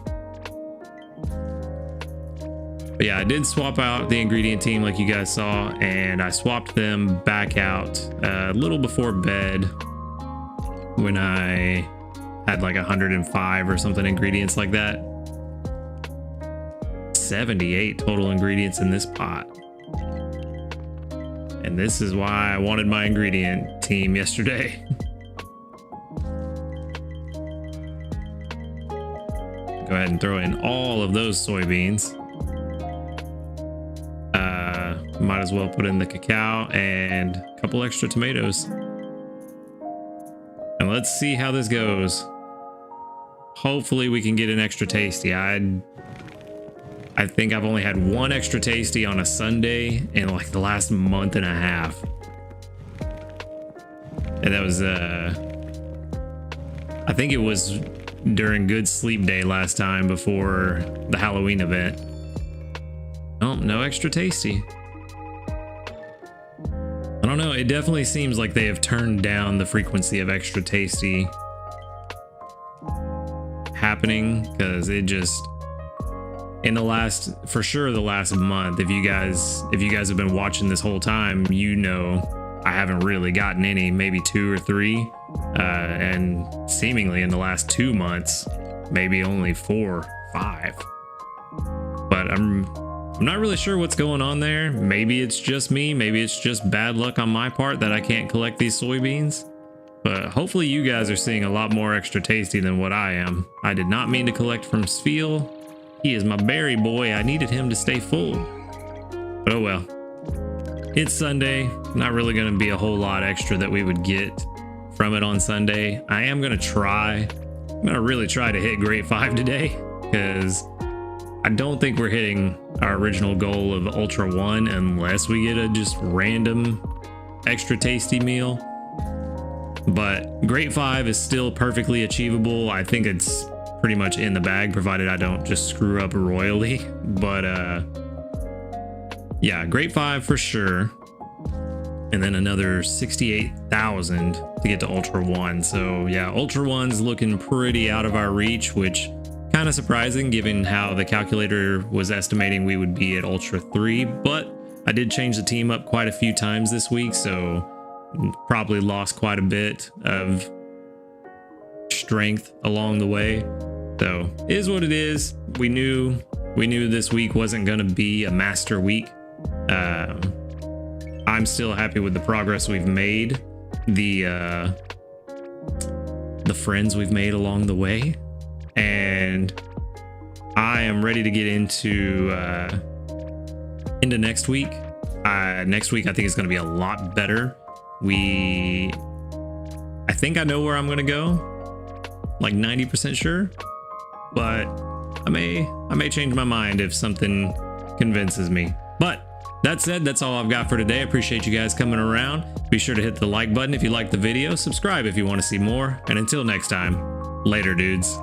But yeah, I did swap out the ingredient team like you guys saw, and I swapped them back out a little before bed when I had like 105 or something ingredients like that. 78 total ingredients in this pot. And this is why I wanted my ingredient team yesterday. Go ahead and throw in all of those soybeans. Might as well put in the cacao and a couple extra tomatoes. And let's see how this goes. Hopefully we can get an extra tasty. I think I've only had 1 extra tasty on a Sunday in like the last month and a half. And that was, I think it was during Good Sleep Day last time before the Halloween event. Oh, no extra tasty. I don't know. It definitely seems like they have turned down the frequency of extra tasty happening, because it just, in the last, for sure the last month, if you guys have been watching this whole time, you know I haven't really gotten any, maybe 2 or 3, and seemingly in the last 2 months maybe only 4, 5. But I'm not really sure what's going on there. Maybe it's just me, maybe it's just bad luck on my part that I can't collect these soybeans. But hopefully you guys are seeing a lot more extra tasty than what I am. I did not mean to collect from Sfeel. He is my berry boy. I needed him to stay full. But oh well. It's Sunday. Not really going to be a whole lot extra that we would get from it on Sunday. I am going to try. I'm going to really try to hit grade 5 today, because I don't think we're hitting our original goal of Ultra 1 unless we get a just random extra tasty meal. But Great 5 is still perfectly achievable. I think it's pretty much in the bag, provided I don't just screw up royally. But yeah, Great 5 for sure. And then another 68,000 to get to Ultra 1. So yeah, Ultra 1's looking pretty out of our reach, which kind of surprising given how the calculator was estimating we would be at Ultra 3. But I did change the team up quite a few times this week, so probably lost quite a bit of strength along the way. So it is what it is. We knew this week wasn't going to be a master week. I'm still happy with the progress we've made, the friends we've made along the way, and I am ready to get into next week. Next week I think it's going to be a lot better. I think I know where I'm going to go, like 90% sure, but I may change my mind if something convinces me. But that said, that's all I've got for today. I appreciate you guys coming around. Be sure to hit the like button if you liked the video, subscribe if you want to see more, and until next time, later dudes.